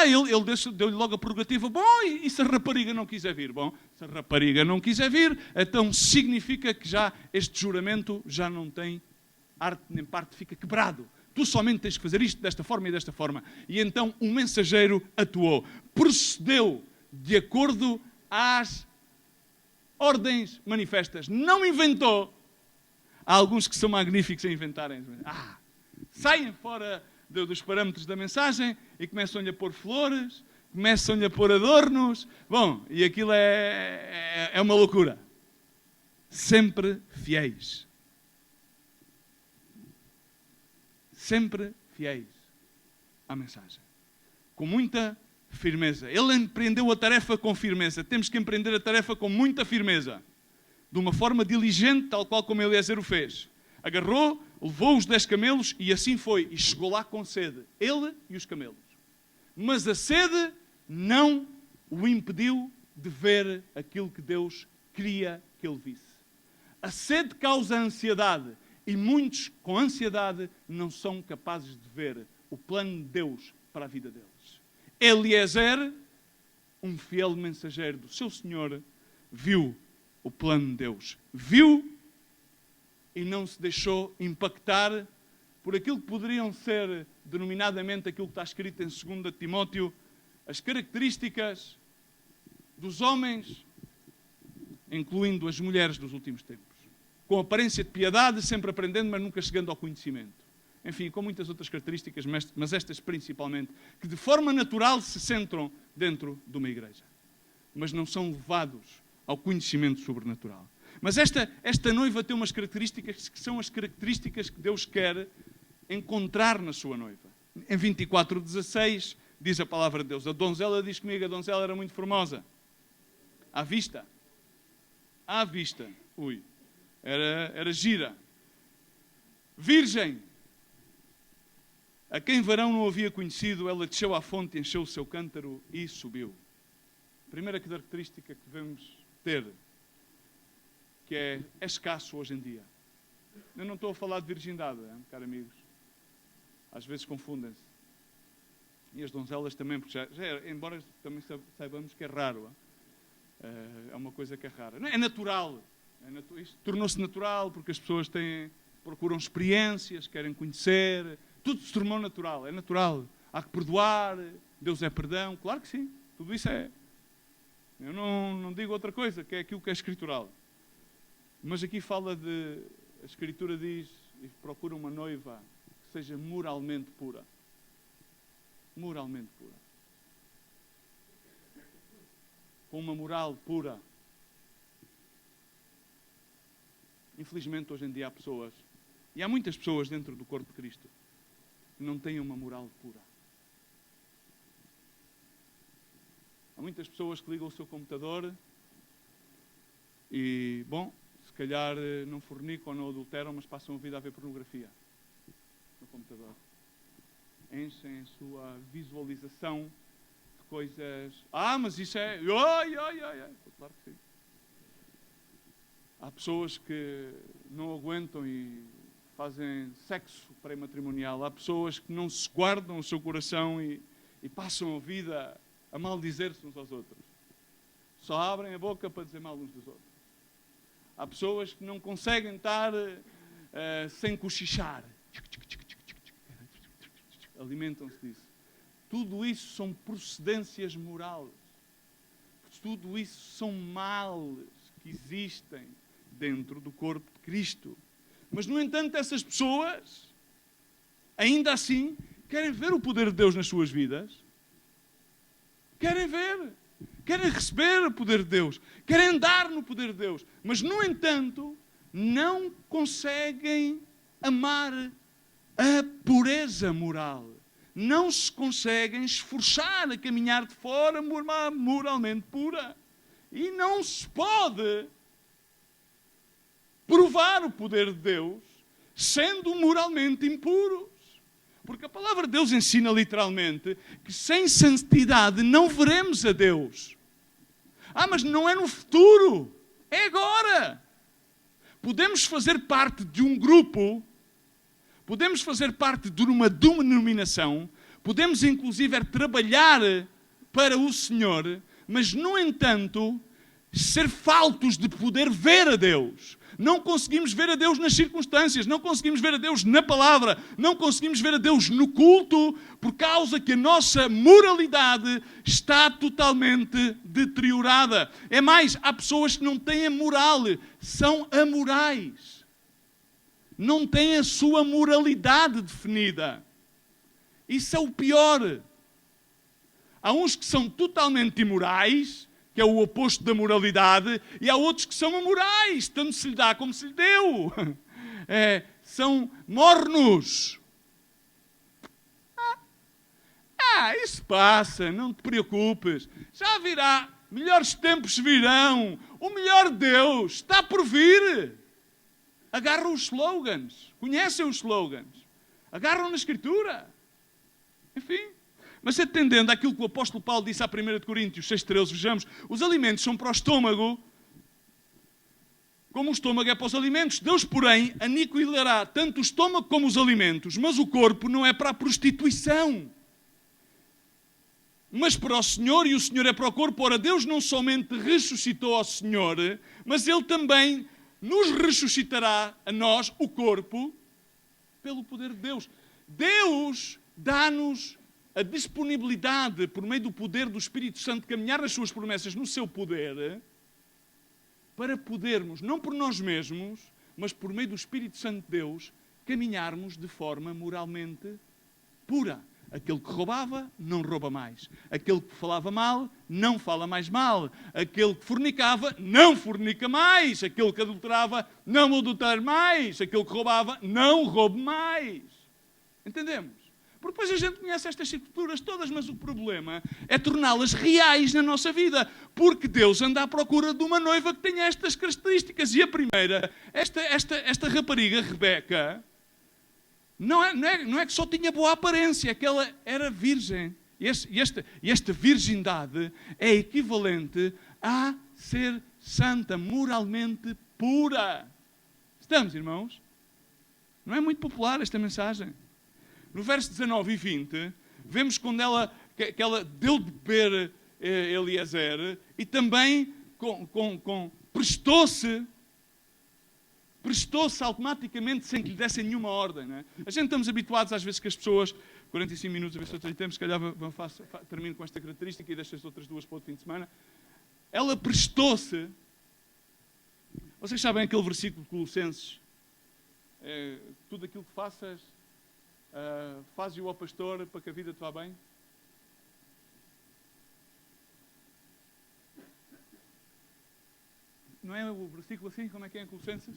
Ele deu-lhe logo a prerrogativa. Bom, e se a rapariga não quiser vir? Bom, se a rapariga não quiser vir, então significa que já este juramento já não tem arte nem parte, fica quebrado. Tu somente tens que fazer isto desta forma e desta forma. E então o mensageiro atuou. Procedeu de acordo às ordens manifestas. Não inventou. Há alguns que são magníficos a inventarem. Saem fora dos parâmetros da mensagem e começam-lhe a pôr flores, começam-lhe a pôr adornos. Bom, e aquilo é uma loucura. Sempre fiéis. Sempre fiéis à mensagem. Com muita firmeza. Ele empreendeu a tarefa com firmeza. Temos que empreender a tarefa com muita firmeza. De uma forma diligente, tal qual como Eliezer o fez. Agarrou, levou os 10 camelos e assim foi. E chegou lá com sede. Ele e os camelos. Mas a sede não o impediu de ver aquilo que Deus queria que ele visse. A sede causa ansiedade. E muitos, com ansiedade, não são capazes de ver o plano de Deus para a vida deles. Eliezer, um fiel mensageiro do seu Senhor, viu o plano de Deus. Viu e não se deixou impactar por aquilo que poderiam ser, denominadamente, aquilo que está escrito em 2 Timóteo, as características dos homens, incluindo as mulheres dos últimos tempos. Com aparência de piedade, sempre aprendendo, mas nunca chegando ao conhecimento. Enfim, com muitas outras características, mas estas principalmente, que de forma natural se centram dentro de uma igreja. Mas não são levados ao conhecimento sobrenatural. Mas esta noiva tem umas características que são as características que Deus quer encontrar na sua noiva. Em 24:16 diz a palavra de Deus: a donzela, diz comigo, a donzela era muito formosa. À vista. À vista. Era gira. Virgem, a quem varão não havia conhecido, ela desceu à fonte, encheu o seu cântaro e subiu. Primeira característica que devemos ter, que é escasso hoje em dia. Eu não estou a falar de virgindade, caros amigos. Às vezes confundem-se. E as donzelas também, porque embora também saibamos que é raro. É uma coisa que é rara. É natural. Isto tornou-se natural porque as pessoas procuram experiências, querem conhecer. Tudo se tornou natural. É natural. Há que perdoar. Deus é perdão. Claro que sim. Tudo isso é. Eu não digo outra coisa, que é aquilo que é escritural. Mas aqui fala de... A Escritura diz e procura uma noiva que seja moralmente pura. Moralmente pura. Com uma moral pura. Infelizmente, hoje em dia há pessoas, e há muitas pessoas dentro do corpo de Cristo, que não têm uma moral pura. Há muitas pessoas que ligam o seu computador e, bom, se calhar não fornicam ou não adulteram, mas passam a vida a ver pornografia no computador. Enchem a sua visualização de coisas... mas isso é... Claro que sim. Há pessoas que não aguentam e fazem sexo pré-matrimonial. Há pessoas que não se guardam o seu coração e passam a vida a maldizer-se uns aos outros. Só abrem a boca para dizer mal uns dos outros. Há pessoas que não conseguem estar sem cochichar. Alimentam-se disso. Tudo isso são procedências morais. Tudo isso são males que existem dentro do corpo de Cristo. Mas, no entanto, essas pessoas, ainda assim, querem ver o poder de Deus nas suas vidas. Querem ver. Querem receber o poder de Deus. Querem andar no poder de Deus. Mas, no entanto, não conseguem amar a pureza moral. não se conseguem esforçar a caminhar de forma moralmente pura. E não se pode provar o poder de Deus sendo moralmente impuros. Porque a palavra de Deus ensina literalmente que sem santidade não veremos a Deus. Mas não é no futuro, é agora. Podemos fazer parte de um grupo, podemos fazer parte de uma denominação, podemos inclusive trabalhar para o Senhor, mas no entanto, ser faltos de poder ver a Deus. Não conseguimos ver a Deus nas circunstâncias, não conseguimos ver a Deus na palavra, não conseguimos ver a Deus no culto, por causa que a nossa moralidade está totalmente deteriorada. É mais, há pessoas que não têm a moral, são amorais. Não têm a sua moralidade definida. Isso é o pior. Há uns que são totalmente imorais, que é o oposto da moralidade, e há outros que são amorais, tanto se lhe dá como se lhe deu. São mornos. Isso passa, não te preocupes. Já virá, melhores tempos virão, o melhor Deus está por vir. Agarram os slogans, conhecem os slogans, agarram na Escritura. Enfim. Mas atendendo àquilo que o apóstolo Paulo disse à 1 Coríntios 6,13, vejamos, os alimentos são para o estômago, como o estômago é para os alimentos. Deus, porém, aniquilará tanto o estômago como os alimentos, mas o corpo não é para a prostituição, mas para o Senhor, e o Senhor é para o corpo. Ora, Deus não somente ressuscitou ao Senhor, mas Ele também nos ressuscitará a nós, o corpo, pelo poder de Deus. Deus dá-nos a disponibilidade, por meio do poder do Espírito Santo, de caminhar nas suas promessas no seu poder, para podermos, não por nós mesmos, mas por meio do Espírito Santo de Deus, caminharmos de forma moralmente pura. Aquele que roubava, não rouba mais. Aquele que falava mal, não fala mais mal. Aquele que fornicava, não fornica mais. Aquele que adulterava, não adultera mais. Aquele que roubava, não roube mais. Entendemos? Porque depois a gente conhece estas escrituras todas, mas o problema é torná-las reais na nossa vida. Porque Deus anda à procura de uma noiva que tenha estas características. E a primeira, esta rapariga, Rebeca, não é que só tinha boa aparência, é que ela era virgem. E esta virgindade é equivalente a ser santa, moralmente pura. Estamos, irmãos? Não é muito popular esta mensagem. No verso 19 e 20, vemos quando que ela deu de beber Eliezer e também prestou-se automaticamente sem que lhe dessem nenhuma ordem. Não é? A gente estamos habituados às vezes que as pessoas, 45 minutos, a ver se eu tenho tempo, se calhar termino com esta característica e deixo as outras duas para o outro fim de semana. Ela prestou-se. Vocês sabem aquele versículo de Colossenses? Tudo aquilo que faças, faze-o ao pastor para que a vida te vá bem. Não é o versículo assim? Como é que é em Colossenses?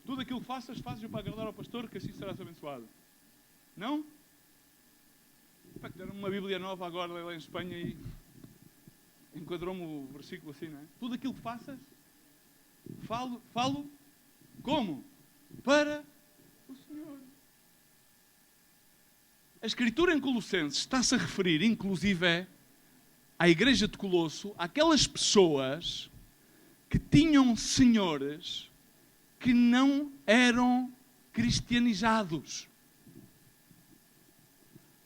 Tudo aquilo que faças, fazes-o para agradar ao pastor, que assim serás abençoado. Não? Deram-me uma Bíblia nova agora lá em Espanha e enquadrou-me o versículo assim, não é? Tudo aquilo que faças, falo como? Para o Senhor. A Escritura em Colossenses está-se a referir, inclusive, à igreja de Colosso, aquelas pessoas que tinham senhores que não eram cristianizados.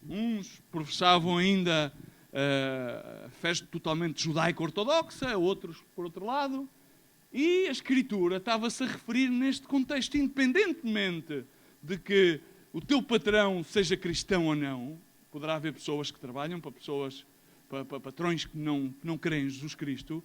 Uns professavam ainda a fé totalmente judaico-ortodoxa, outros por outro lado. E a Escritura estava-se a referir neste contexto, independentemente de que o teu patrão seja cristão ou não. Poderá haver pessoas que trabalham para patrões que não creem em Jesus Cristo.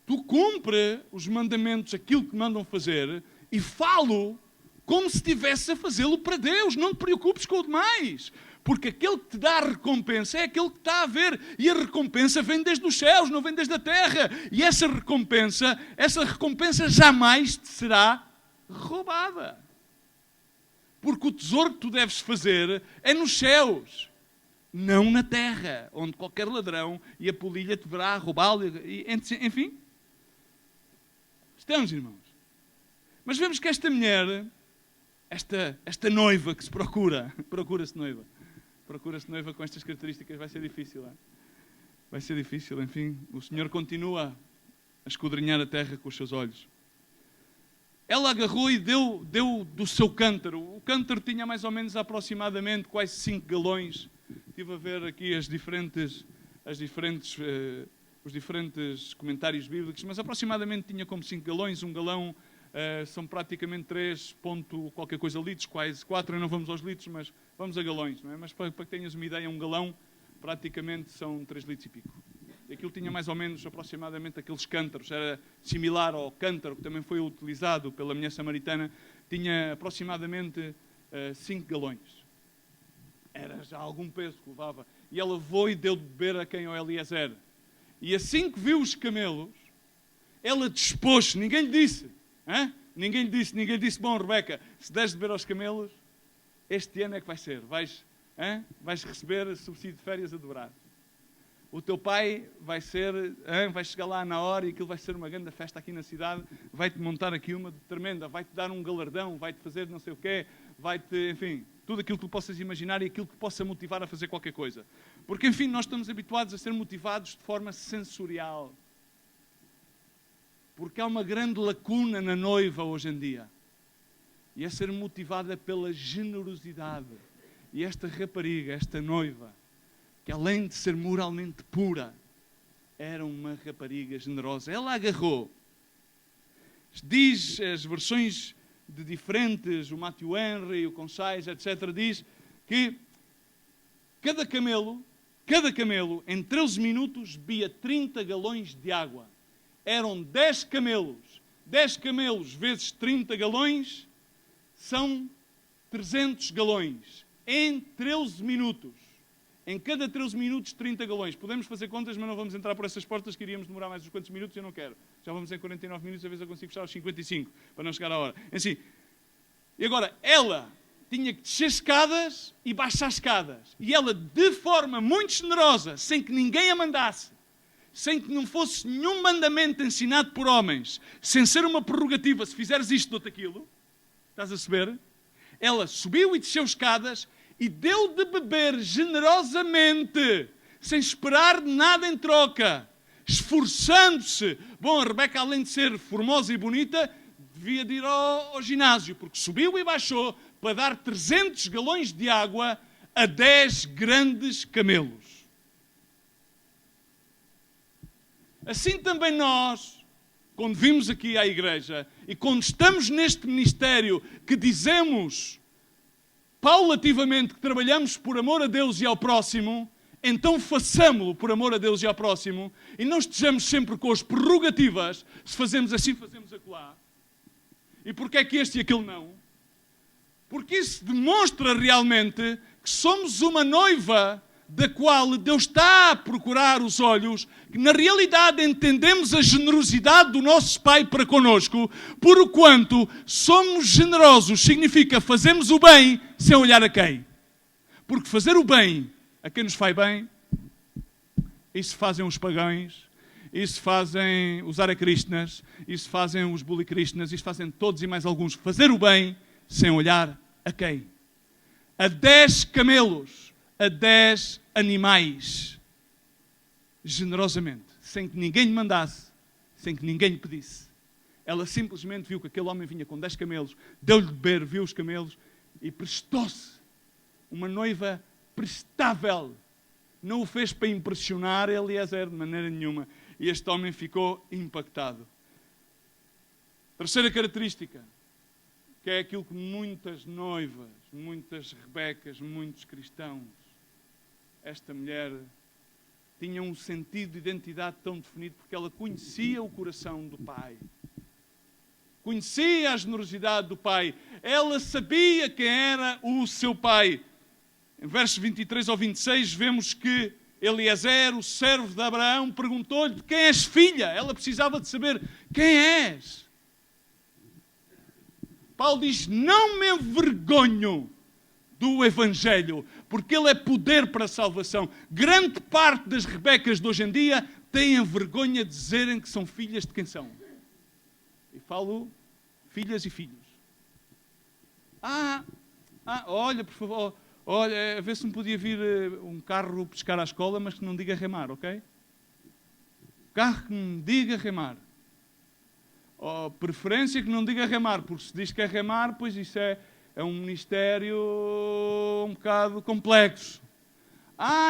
Tu cumpre os mandamentos, aquilo que mandam fazer, e falo como se estivesse a fazê-lo para Deus. Não te preocupes com o demais. Porque aquele que te dá a recompensa é aquele que está a ver. E a recompensa vem desde os céus, não vem desde a terra. E essa recompensa jamais te será roubada. Porque o tesouro que tu deves fazer é nos céus, não na terra, onde qualquer ladrão e a polilha te verá roubá-lo. Enfim, estamos, irmãos. Mas vemos que esta mulher, esta noiva que se procura-se noiva com estas características, vai ser difícil. Vai ser difícil, enfim. O Senhor continua a esquadrinhar a terra com os seus olhos. Ela agarrou e deu do seu cântaro. O cântaro tinha mais ou menos aproximadamente quase 5 galões. Estive a ver aqui os diferentes comentários bíblicos, mas aproximadamente tinha como 5 galões. Um galão são praticamente 3 ponto qualquer coisa litros, quase 4, não vamos aos litros, mas vamos a galões, não é? Mas para que tenhas uma ideia, um galão praticamente são 3 litros e pico. Aquilo tinha mais ou menos aproximadamente aqueles cântaros, era similar ao cântaro que também foi utilizado pela mulher samaritana, tinha aproximadamente 5 galões. Era já algum peso que levava. E ela levou e deu de beber a quem? Ao Eliezer. E assim que viu os camelos, ela dispôs, ninguém lhe disse, ninguém lhe disse, bom, Rebeca, se deres de beber aos camelos, este ano é que vai ser, vais receber subsídio de férias a dobrar. O teu pai vai chegar lá na hora e aquilo vai ser uma grande festa aqui na cidade, vai-te montar aqui uma tremenda, vai-te dar um galardão, vai-te fazer não sei o quê, enfim, tudo aquilo que tu possas imaginar e aquilo que possa motivar a fazer qualquer coisa. Porque, enfim, nós estamos habituados a ser motivados de forma sensorial. Porque há uma grande lacuna na noiva hoje em dia. E é ser motivada pela generosidade. E esta rapariga, esta noiva, que além de ser moralmente pura, era uma rapariga generosa. Ela agarrou. Diz as versões de diferentes, o Matthew Henry, o Concise, etc., diz que cada camelo, em 13 minutos, bebia 30 galões de água. Eram 10 camelos. 10 camelos vezes 30 galões são 300 galões. Em 13 minutos. Em cada 13 minutos, 30 galões. Podemos fazer contas, mas não vamos entrar por essas portas, que iríamos demorar mais uns quantos minutos, eu não quero. Já vamos em 49 minutos, às vezes eu consigo fechar aos 55, para não chegar à hora. Assim, e agora, ela tinha que descer escadas e baixar escadas. E ela, de forma muito generosa, sem que ninguém a mandasse, sem que não fosse nenhum mandamento ensinado por homens, sem ser uma prerrogativa, se fizeres isto, dou-te aquilo, estás a saber? Ela subiu e desceu escadas e deu de beber generosamente, sem esperar nada em troca, esforçando-se. Bom, a Rebeca, além de ser formosa e bonita, devia de ir ao ginásio, porque subiu e baixou para dar 300 galões de água a 10 grandes camelos. Assim também nós, quando vimos aqui à igreja e quando estamos neste ministério que dizemos paulativamente que trabalhamos por amor a Deus e ao próximo, então façamo-lo por amor a Deus e ao próximo e não estejamos sempre com as prerrogativas, se fazemos assim, fazemos acolá. E porquê é que este e aquele não? Porque isso demonstra realmente que somos uma noiva da qual Deus está a procurar os olhos, que na realidade entendemos a generosidade do nosso Pai para conosco, por o quanto somos generosos significa fazemos o bem sem olhar a quem. Porque fazer o bem a quem nos faz bem, isso fazem os pagãos, isso fazem os Hare-Krishnas, isso fazem os Bully-Krishnas, isso fazem todos e mais alguns. Fazer o bem sem olhar a quem? A 10 camelos, a 10 animais, generosamente, sem que ninguém lhe mandasse, sem que ninguém lhe pedisse. Ela simplesmente viu que aquele homem vinha com 10 camelos, deu-lhe de beber, viu os camelos e prestou-se. Uma noiva prestável. Não o fez para impressionar Eliezer de maneira nenhuma. E este homem ficou impactado. Terceira característica, que é aquilo que muitas noivas, muitas Rebecas, muitos cristãos, esta mulher tinha um sentido de identidade tão definido porque ela conhecia o coração do Pai. Conhecia a generosidade do Pai. Ela sabia quem era o seu Pai. Em versos 23 ao 26 vemos que Eliezer, o servo de Abraão, perguntou-lhe de quem és filha. Ela precisava de saber quem és. Paulo diz, não me envergonho do Evangelho, porque ele é poder para a salvação. Grande parte das Rebecas de hoje em dia têm vergonha de dizerem que são filhas de quem são. E falo filhas e filhos. Olha, por favor, olha, a ver se me podia vir um carro pescar à escola, mas que não diga remar, ok? Carro que me diga remar. Preferência que não diga remar, porque se diz que é remar, pois isso é um ministério um bocado complexo.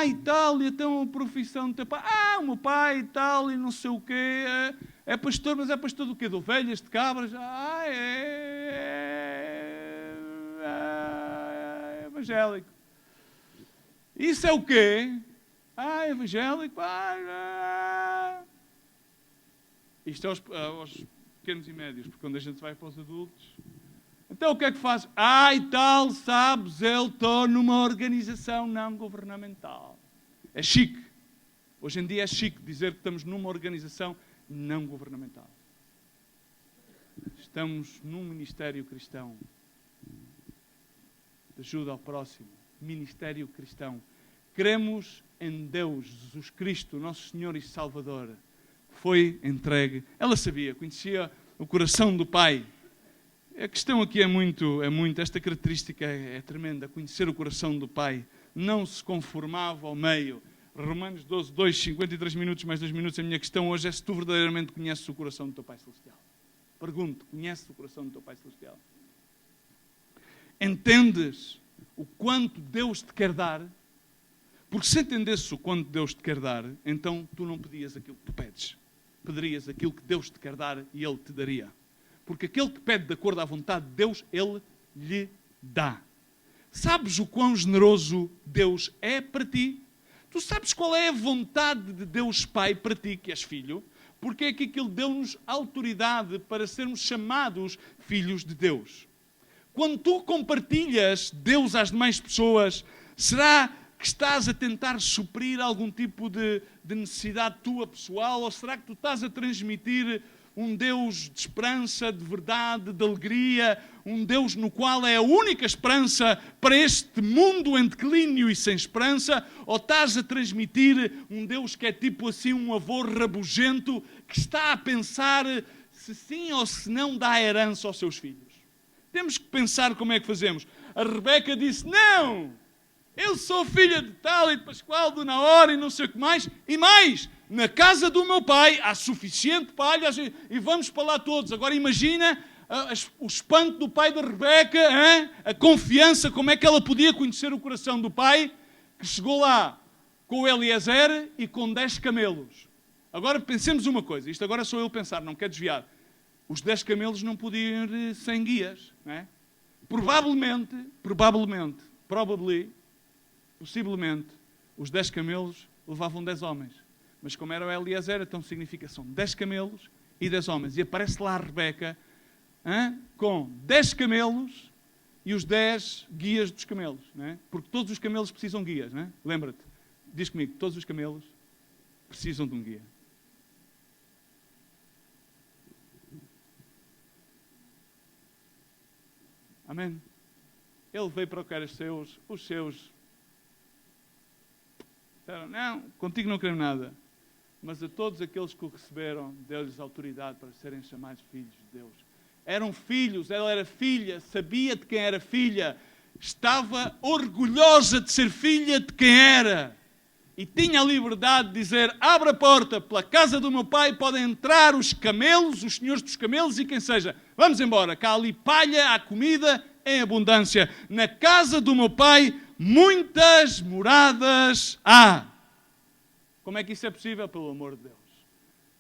E tal, e então a profissão do teu pai. O meu pai e tal, e não sei o quê. É pastor, mas é pastor do quê? De ovelhas, de cabras? É evangélico. Isso é o quê? Evangélico. Isto é aos pequenos e médios, porque quando a gente vai para os adultos... Então o que é que faz? E tal, sabes, eu estou numa organização não governamental. É chique. Hoje em dia é chique dizer que estamos numa organização não governamental. Estamos num ministério cristão. De ajuda ao próximo. Ministério cristão. Cremos em Deus, Jesus Cristo, nosso Senhor e Salvador. Foi entregue. Ela sabia, conhecia o coração do Pai. A questão aqui é muito, esta característica é tremenda, conhecer o coração do Pai. Não se conformava ao meio. Romanos 12, 2, 53 minutos, mais 2 minutos. A minha questão hoje é se tu verdadeiramente conheces o coração do teu Pai Celestial. Pergunto, conheces o coração do teu Pai Celestial? Entendes o quanto Deus te quer dar? Porque se entendesses o quanto Deus te quer dar, então tu não pedias aquilo que tu pedes. Pedirias aquilo que Deus te quer dar e Ele te daria. Porque aquele que pede de acordo à vontade de Deus, Ele lhe dá. Sabes o quão generoso Deus é para ti? Tu sabes qual é a vontade de Deus Pai para ti, que és filho? Porque é que Ele deu-nos autoridade para sermos chamados filhos de Deus. Quando tu compartilhas Deus às demais pessoas, será que estás a tentar suprir algum tipo de necessidade tua pessoal? Ou será que tu estás a transmitir um Deus de esperança, de verdade, de alegria, um Deus no qual é a única esperança para este mundo em declínio e sem esperança? Ou estás a transmitir um Deus que é tipo assim um avô rabugento que está a pensar se sim ou se não dá herança aos seus filhos? Temos que pensar como é que fazemos. A Rebeca disse, não, eu sou filha de tal e de Pascoal, de Naor e não sei o que mais, e mais, na casa do meu pai há suficiente palha e vamos para lá todos. Agora imagina o espanto do pai da Rebeca, a confiança, como é que ela podia conhecer o coração do pai, que chegou lá com o Eliezer e com 10 camelos. Agora pensemos uma coisa, isto agora sou eu pensar, não quero desviar. Os 10 camelos não podiam ir sem guias, não é? Possivelmente, os 10 camelos levavam 10 homens. Mas como era o Eliezer, então significa são 10 camelos e 10 homens. E aparece lá a Rebeca com 10 camelos e os 10 guias dos camelos. Não é? Porque todos os camelos precisam de guias. Não é? Lembra-te, diz comigo, todos os camelos precisam de um guia. Amém? Ele veio para o que era seus, os seus disseram, não, contigo não quero nada. Mas a todos aqueles que o receberam, deu-lhes autoridade para serem chamados filhos de Deus. Eram filhos, ela era filha, sabia de quem era filha, estava orgulhosa de ser filha de quem era. E tinha a liberdade de dizer, abre a porta, pela casa do meu pai podem entrar os camelos, os senhores dos camelos e quem seja. Vamos embora, cá ali palha, há comida em abundância. Na casa do meu pai muitas moradas há. Como é que isso é possível? Pelo amor de Deus.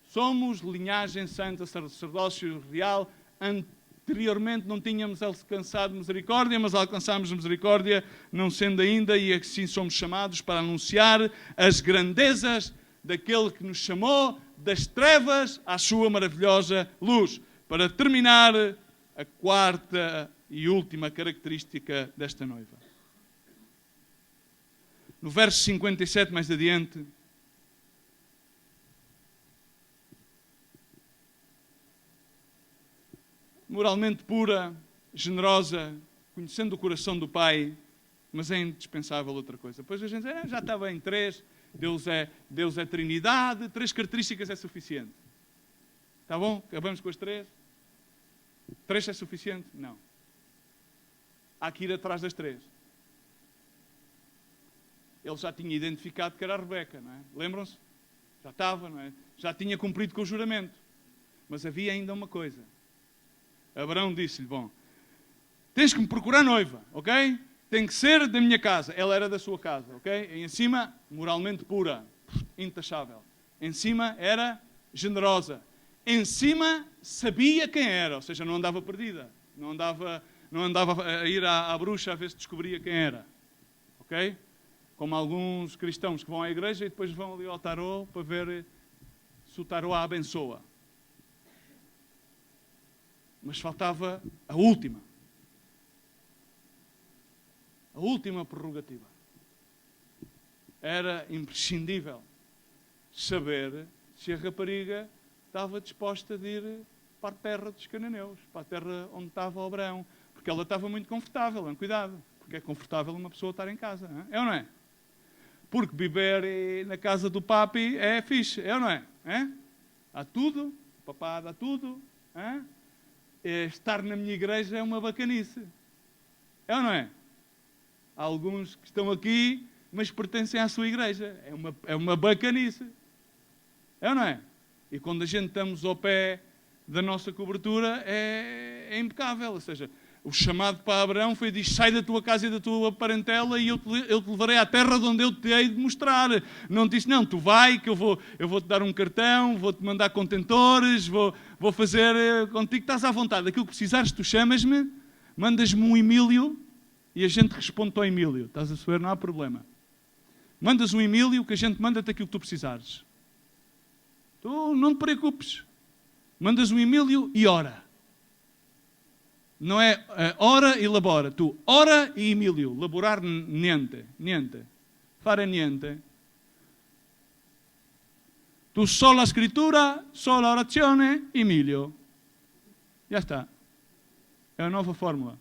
Somos linhagem santa, sacerdócio real. Anteriormente não tínhamos alcançado misericórdia, mas alcançámos misericórdia, não sendo ainda, e assim somos chamados para anunciar as grandezas daquele que nos chamou das trevas à sua maravilhosa luz. Para terminar, a quarta e última característica desta noiva. No verso 57, mais adiante, moralmente pura, generosa, conhecendo o coração do Pai, mas é indispensável outra coisa. Depois a gente diz, já está bem, 3, Deus é Trindade, 3 características é suficiente. Está bom? Acabamos com as 3? 3 é suficiente? Não. Há que ir atrás das 3. Ele já tinha identificado que era a Rebeca, não é? Lembram-se? Já estava, não é? Já tinha cumprido com o juramento. Mas havia ainda uma coisa. Abraão disse-lhe, bom, tens que me procurar noiva, ok? Tem que ser da minha casa. Ela era da sua casa, ok? E em cima, moralmente pura, intachável. Em cima era generosa. Em cima sabia quem era, ou seja, não andava perdida. Não andava a ir à bruxa a ver se descobria quem era. Ok? Como alguns cristãos que vão à igreja e depois vão ali ao tarô para ver se o tarô a abençoa. Mas faltava a última. A última prerrogativa. Era imprescindível saber se a rapariga estava disposta de ir para a terra dos cananeus, para a terra onde estava Abraão. Porque ela estava muito confortável, cuidado, porque é confortável uma pessoa estar em casa, não é? É ou não é? Porque viver na casa do papi é fixe, é ou não é? Há tudo, o papá dá tudo. Estar na minha igreja é uma bacanice. É ou não é? Há alguns que estão aqui, mas pertencem à sua igreja. É uma bacanice. É ou não é? E quando a gente estamos ao pé da nossa cobertura, é impecável. Ou seja, o chamado para Abraão foi, diz, sai da tua casa e da tua parentela e eu te levarei à terra de onde eu te hei de mostrar. Não disse, não, tu vai, que eu vou-te dar um cartão, vou-te mandar contentores, vou fazer contigo, estás à vontade. Aquilo que precisares, tu chamas-me, mandas-me um Emílio e a gente responde ao Emílio. Estás a saber? Não há problema. Mandas um Emílio que a gente manda-te aquilo que tu precisares. Tu não te preocupes. Mandas um Emílio e ora. Não é ora e labora. Tu ora e Emílio. Laborar niente. Niente. Fare niente. Tu só la scrittura, só la orazione, Emílio. Já está. É a nova fórmula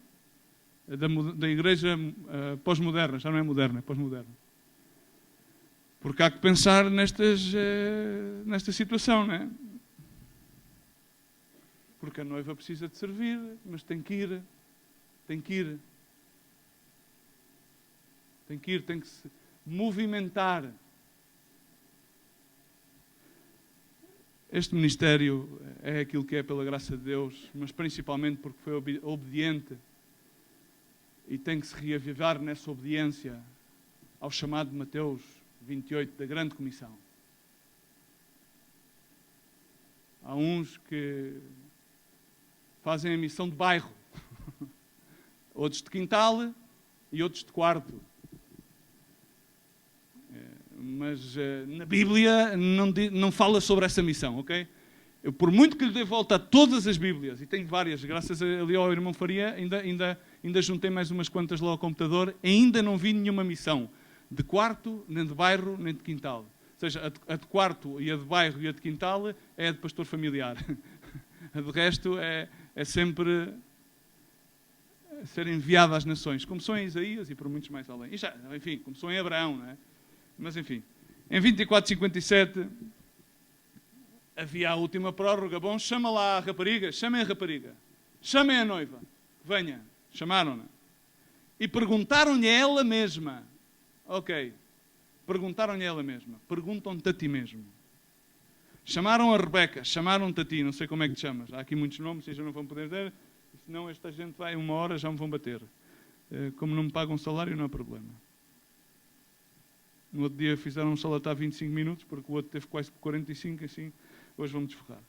da igreja pós-moderna. Já não é moderna, é pós-moderna. Porque há que pensar nesta situação, não é? Porque a noiva precisa de servir, mas tem que ir. Tem que se movimentar. Este ministério é aquilo que é pela graça de Deus, mas principalmente porque foi obediente e tem que se reavivar nessa obediência ao chamado de Mateus 28 da Grande Comissão. Há uns que fazem a missão de bairro, outros de quintal e outros de quarto. Mas na Bíblia não fala sobre essa missão, ok? Eu, por muito que lhe dê volta a todas as Bíblias, e tenho várias, graças ali ao irmão Faria, ainda juntei mais umas quantas lá ao computador, ainda não vi nenhuma missão de quarto, nem de bairro, nem de quintal. Ou seja, a de quarto e a de bairro e a de quintal é a de pastor familiar. A de resto é sempre ser enviada às nações. Começou em Isaías e por muitos mais além. E já, enfim, começou em Abraão, não é? Mas enfim, em 24:57 havia a última prórroga. Bom, chama lá a rapariga, chamem a rapariga, chamem a noiva, venha. Chamaram-na. E perguntaram-lhe a ela mesma. Ok, perguntaram-lhe a ela mesma. Perguntam-te a ti mesmo. Chamaram a Rebeca, chamaram-te a ti, não sei como é que te chamas. Há aqui muitos nomes, vocês já não vão poder dizer, senão esta gente vai 1 hora, já me vão bater. Como não me pagam salário, não há problema. No outro dia fizeram um salatar 25 minutos, porque o outro teve quase 45, assim, hoje vão-me desforrar.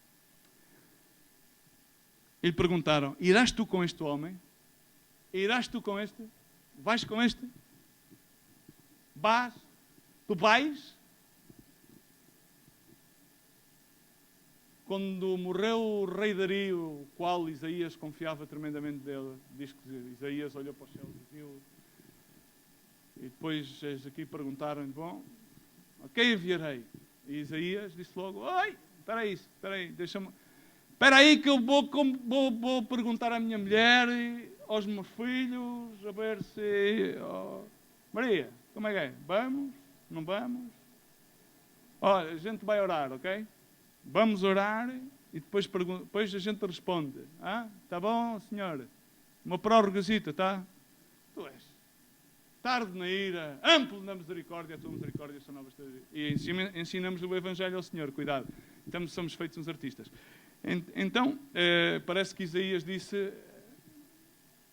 E lhe perguntaram, irás tu com este homem? Irás tu com este? Vais com este? Vais? Tu vais? Quando morreu o rei Dario, o qual Isaías confiava tremendamente dele, diz que Isaías olhou para o céu e viu. E depois aqui perguntaram-lhe, bom, a quem enviarei? E Isaías disse logo, oi, espera aí, deixa-me... Espera aí que eu vou perguntar à minha mulher aos meus filhos, a ver se... Oh, Maria, como é que é? Vamos? Não vamos? Olha, a gente vai orar, ok? Vamos orar e depois a gente responde. Ah, tá bom, senhor? Uma prórrogazita, tá? Tu és tarde na ira, amplo na misericórdia, a tua misericórdia são novas todas. E ensinamos o Evangelho ao Senhor, cuidado. Então somos feitos uns artistas. Então, parece que Isaías disse: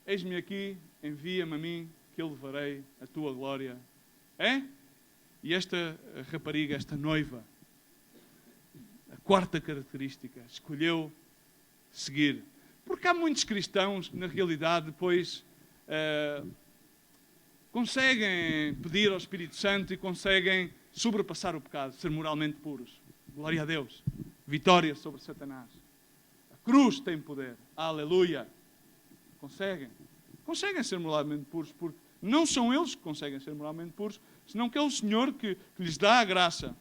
eis-me aqui, envia-me a mim, que eu levarei a tua glória. É? E esta rapariga, esta noiva, a quarta característica, escolheu seguir. Porque há muitos cristãos que, na realidade, depois conseguem pedir ao Espírito Santo e conseguem sobrepassar o pecado, ser moralmente puros. Glória a Deus. Vitória sobre Satanás. A cruz tem poder. Aleluia. Conseguem ser moralmente puros, porque não são eles que conseguem ser moralmente puros, senão que é o Senhor que lhes dá a graça.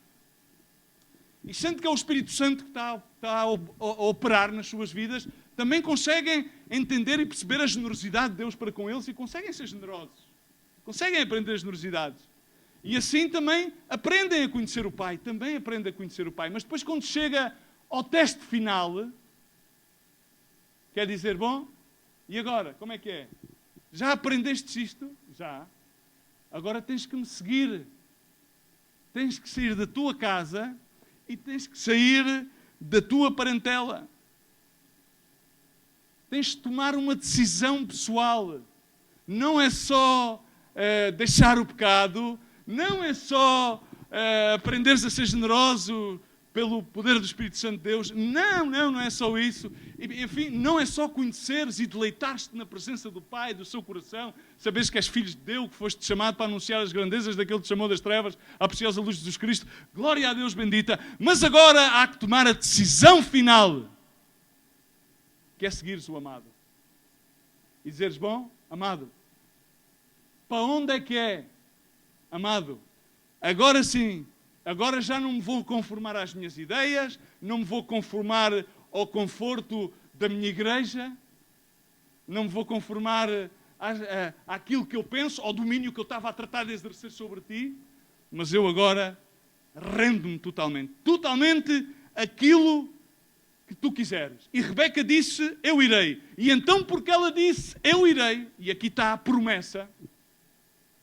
E sendo que é o Espírito Santo que está a operar nas suas vidas, também conseguem entender e perceber a generosidade de Deus para com eles e conseguem ser generosos. Conseguem aprender a generosidade. E assim também aprendem a conhecer o Pai. Também aprendem a conhecer o Pai. Mas depois, quando chega ao teste final, quer dizer, bom, e agora? Como é que é? Já aprendeste isto? Já. Agora tens que me seguir. Tens que sair da tua casa e tens que sair da tua parentela. Tens de tomar uma decisão pessoal. Não é só deixar o pecado, não é só aprenderes a ser generoso pelo poder do Espírito Santo de Deus. Não é só isso. Enfim, não é só conheceres e deleitar-te na presença do Pai, do seu coração, saberes que és filho de Deus, que foste chamado para anunciar as grandezas daquele que te chamou das trevas à preciosa luz de Jesus Cristo. Glória a Deus bendita. Mas agora há que tomar a decisão final, que é seguires o amado. E dizeres, bom, amado, para onde é que é? Amado, agora sim, agora já não me vou conformar às minhas ideias, não me vou conformar ao conforto da minha igreja, não me vou conformar àquilo que eu penso, ao domínio que eu estava a tratar de exercer sobre ti, mas eu agora rendo-me totalmente. Totalmente aquilo que tu quiseres. E Rebeca disse, eu irei. E então, porque ela disse, eu irei, e aqui está a promessa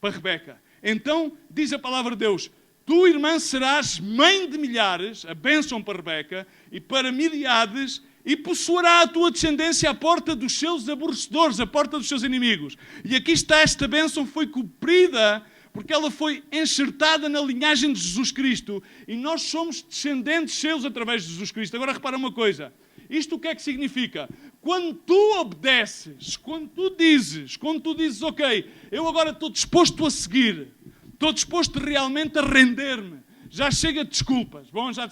para Rebeca. Então, diz a palavra de Deus, tu, irmã, serás mãe de milhares, a bênção para Rebeca, e para milhares, e possuirá a tua descendência à porta dos seus aborrecedores, à porta dos seus inimigos. E aqui está, esta bênção foi cumprida, porque ela foi enxertada na linhagem de Jesus Cristo, e nós somos descendentes seus através de Jesus Cristo. Agora repara uma coisa, isto o que é que significa? Quando tu obedeces, quando tu dizes, ok, eu agora estou disposto a seguir, estou disposto realmente a render-me, já chega de desculpas, bom, já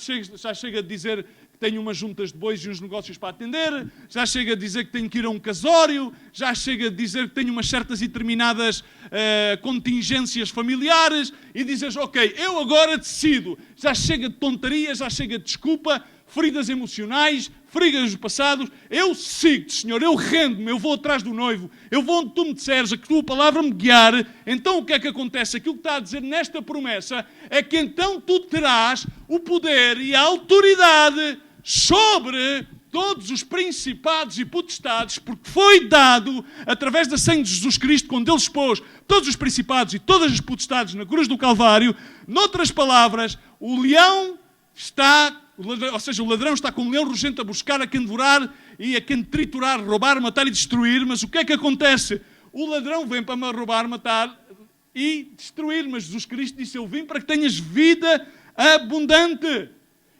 chega de dizer que tenho umas juntas de bois e uns negócios para atender, já chega de dizer que tenho que ir a um casório, já chega de dizer que tenho umas certas e determinadas contingências familiares, e dizes, ok, eu agora decido, já chega de tontaria, já chega de desculpa, feridas emocionais, feridas passados, eu sigo-te, Senhor, eu rendo-me, eu vou atrás do noivo, eu vou onde tu me disseres, a que tua palavra me guiar. Então o que é que acontece? Aquilo que está a dizer nesta promessa é que então tu terás o poder e a autoridade sobre todos os principados e potestades, porque foi dado, através da sangue de Jesus Cristo, quando Ele expôs todos os principados e todas as potestades na cruz do Calvário. Noutras palavras, o leão está... Ou seja, o ladrão está com um leão rugente a buscar a quem devorar e a quem triturar, roubar, matar e destruir. Mas o que é que acontece? O ladrão vem para me roubar, matar e destruir. Mas Jesus Cristo disse, eu vim para que tenhas vida abundante.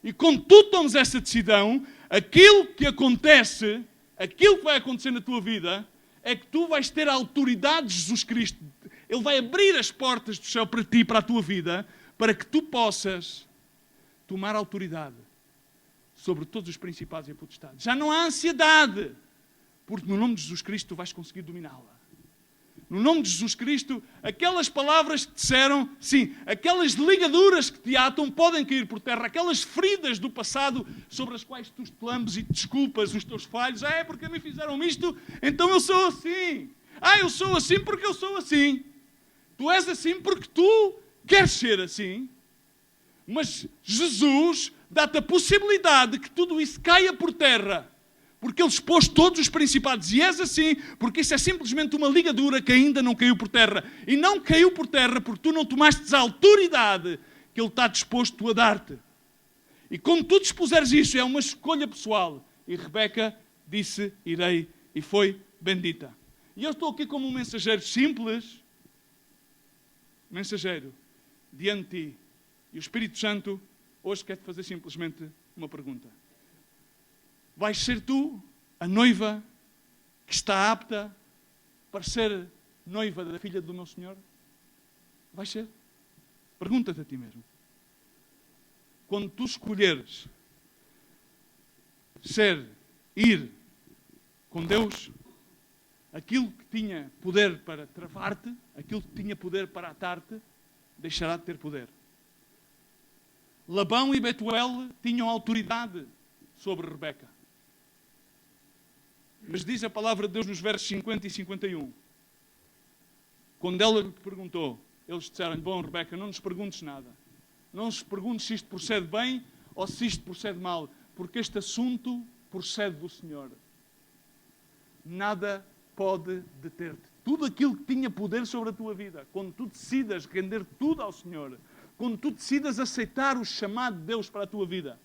E quando tu tomas essa decisão, aquilo que acontece, aquilo que vai acontecer na tua vida, é que tu vais ter a autoridade de Jesus Cristo. Ele vai abrir as portas do céu para ti, para a tua vida, para que tu possas tomar autoridade sobre todos os principados e potestades. Já não há ansiedade, porque no nome de Jesus Cristo tu vais conseguir dominá-la. no nome de Jesus Cristo, aquelas palavras que disseram, sim, aquelas ligaduras que te atam podem cair por terra, aquelas feridas do passado sobre as quais tu te lambes e te desculpas os teus falhos. É porque me fizeram isto, então eu sou assim. Eu sou assim porque eu sou assim. Tu és assim porque tu queres ser assim. Mas Jesus dá-te a possibilidade de que tudo isso caia por terra. Porque Ele expôs todos os principados. E és assim, porque isso é simplesmente uma ligadura que ainda não caiu por terra. E não caiu por terra porque tu não tomaste a autoridade que Ele está disposto a dar-te. E como tu dispuseres isso, é uma escolha pessoal. E Rebeca disse, irei, e foi bendita. E eu estou aqui como um mensageiro simples, mensageiro, diante de ti. E o Espírito Santo hoje quer-te fazer simplesmente uma pergunta. Vais ser tu a noiva que está apta para ser noiva da filha do meu Senhor? Vais ser? Pergunta-te a ti mesmo. Quando tu escolheres ir com Deus, aquilo que tinha poder para travar-te, aquilo que tinha poder para atar-te, deixará de ter poder. Labão e Betuel tinham autoridade sobre Rebeca. Mas diz a palavra de Deus nos versos 50 e 51. Quando ela lhe perguntou, eles disseram-lhe, bom, Rebeca, não nos perguntes nada. Não nos perguntes se isto procede bem ou se isto procede mal, porque este assunto procede do Senhor. Nada pode deter-te. Tudo aquilo que tinha poder sobre a tua vida, quando tu decidas render tudo ao Senhor, quando tu decidas aceitar o chamado de Deus para a tua vida.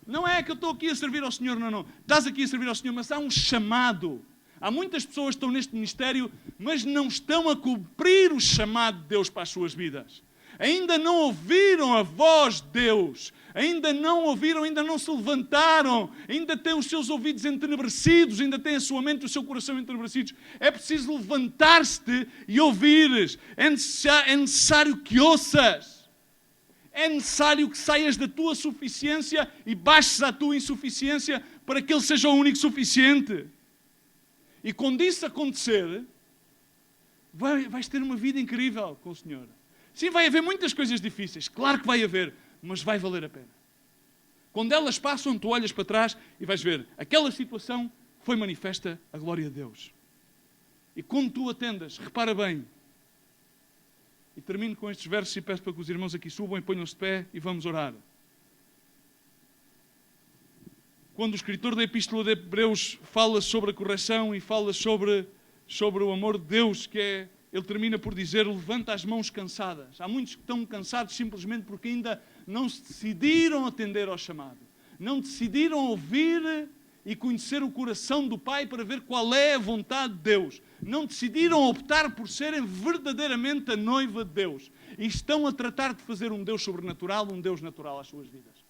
Não é que eu estou aqui a servir ao Senhor, não. Estás aqui a servir ao Senhor, mas há um chamado. Há muitas pessoas que estão neste ministério, mas não estão a cumprir o chamado de Deus para as suas vidas. Ainda não ouviram a voz de Deus. Ainda não ouviram, ainda não se levantaram. Ainda têm os seus ouvidos entenebrecidos, ainda têm a sua mente e o seu coração entenebrecidos. É preciso levantar-te e ouvires. É necessário que ouças. É necessário que saias da tua suficiência e baixes à tua insuficiência para que Ele seja o único suficiente. E quando isso acontecer, vais ter uma vida incrível com o Senhor. Sim, vai haver muitas coisas difíceis. Claro que vai haver, mas vai valer a pena. Quando elas passam, tu olhas para trás e vais ver. Aquela situação foi manifesta a glória de Deus. E quando tu atendas, repara bem. E termino com estes versos e peço para que os irmãos aqui subam e ponham-se de pé e vamos orar. Quando o escritor da Epístola de Hebreus fala sobre a correção e fala sobre o amor de Deus, ele termina por dizer, levanta as mãos cansadas. Há muitos que estão cansados simplesmente porque ainda não se decidiram atender ao chamado. Não decidiram ouvir e conhecer o coração do Pai para ver qual é a vontade de Deus. Não decidiram optar por serem verdadeiramente a noiva de Deus. E estão a tratar de fazer um Deus sobrenatural, um Deus natural às suas vidas.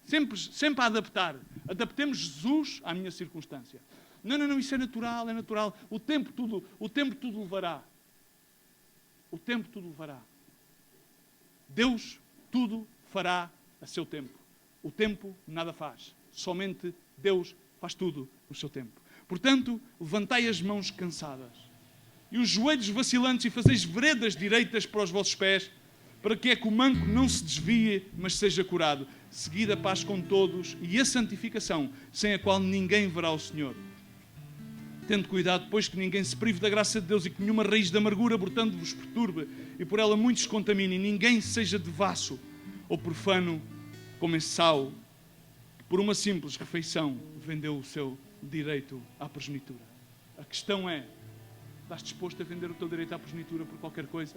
Sempre a adaptar. Adaptemos Jesus à minha circunstância. Não, isso é natural, é natural. O tempo tudo levará. O tempo tudo levará. Deus tudo fará a seu tempo. O tempo nada faz. Somente Deus faz tudo no seu tempo. Portanto, levantai as mãos cansadas e os joelhos vacilantes e fazeis veredas direitas para os vossos pés, para que o manco não se desvie, mas seja curado. Seguida a paz com todos e a santificação, sem a qual ninguém verá o Senhor. Tendo cuidado, pois, que ninguém se prive da graça de Deus e que nenhuma raiz de amargura brotando vos perturbe e por ela muitos se contaminem. Ninguém seja devasso ou profano como Esaú, que por uma simples refeição vendeu o seu direito à progenitura. A questão é, estás disposto a vender o teu direito à progenitura por qualquer coisa?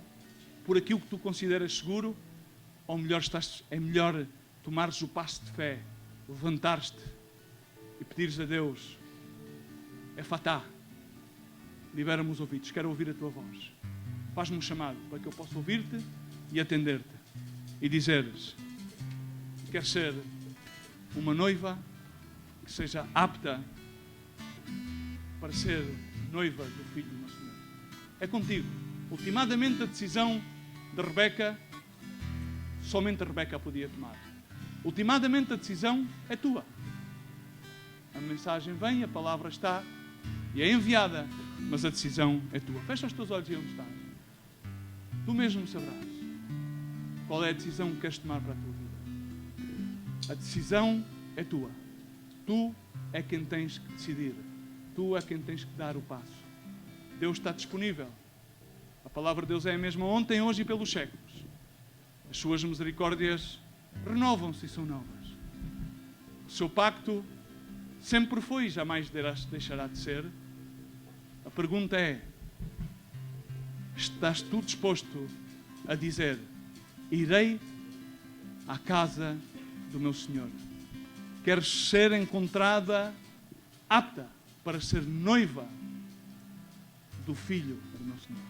Por aquilo que tu consideras seguro? Ou é melhor tomares o passo de fé, levantar-te e pedires a Deus, Efatá, libera-me os ouvidos, quero ouvir a tua voz. Faz-me um chamado para que eu possa ouvir-te e atender-te. E dizeres, quero ser uma noiva que seja apta para ser noiva do Filho do meu Senhor. É contigo. Ultimadamente a decisão de Rebeca, somente a Rebeca a podia tomar. Ultimadamente a decisão é tua. A mensagem vem, a palavra está e é enviada. mas a decisão é tua. Fecha os teus olhos e onde estás. Tu mesmo saberás qual é a decisão que queres tomar para a tua vida. A decisão é tua. Tu é quem tens que decidir. Tu é quem tens que dar o passo. Deus está disponível. A palavra de Deus é a mesma ontem, hoje e pelos séculos. As suas misericórdias renovam-se e são novas. O seu pacto sempre foi e jamais deixará de ser. A pergunta é: estás tu disposto a dizer: irei à casa do meu Senhor? Queres ser encontrada apta para ser noiva do Filho do meu Senhor?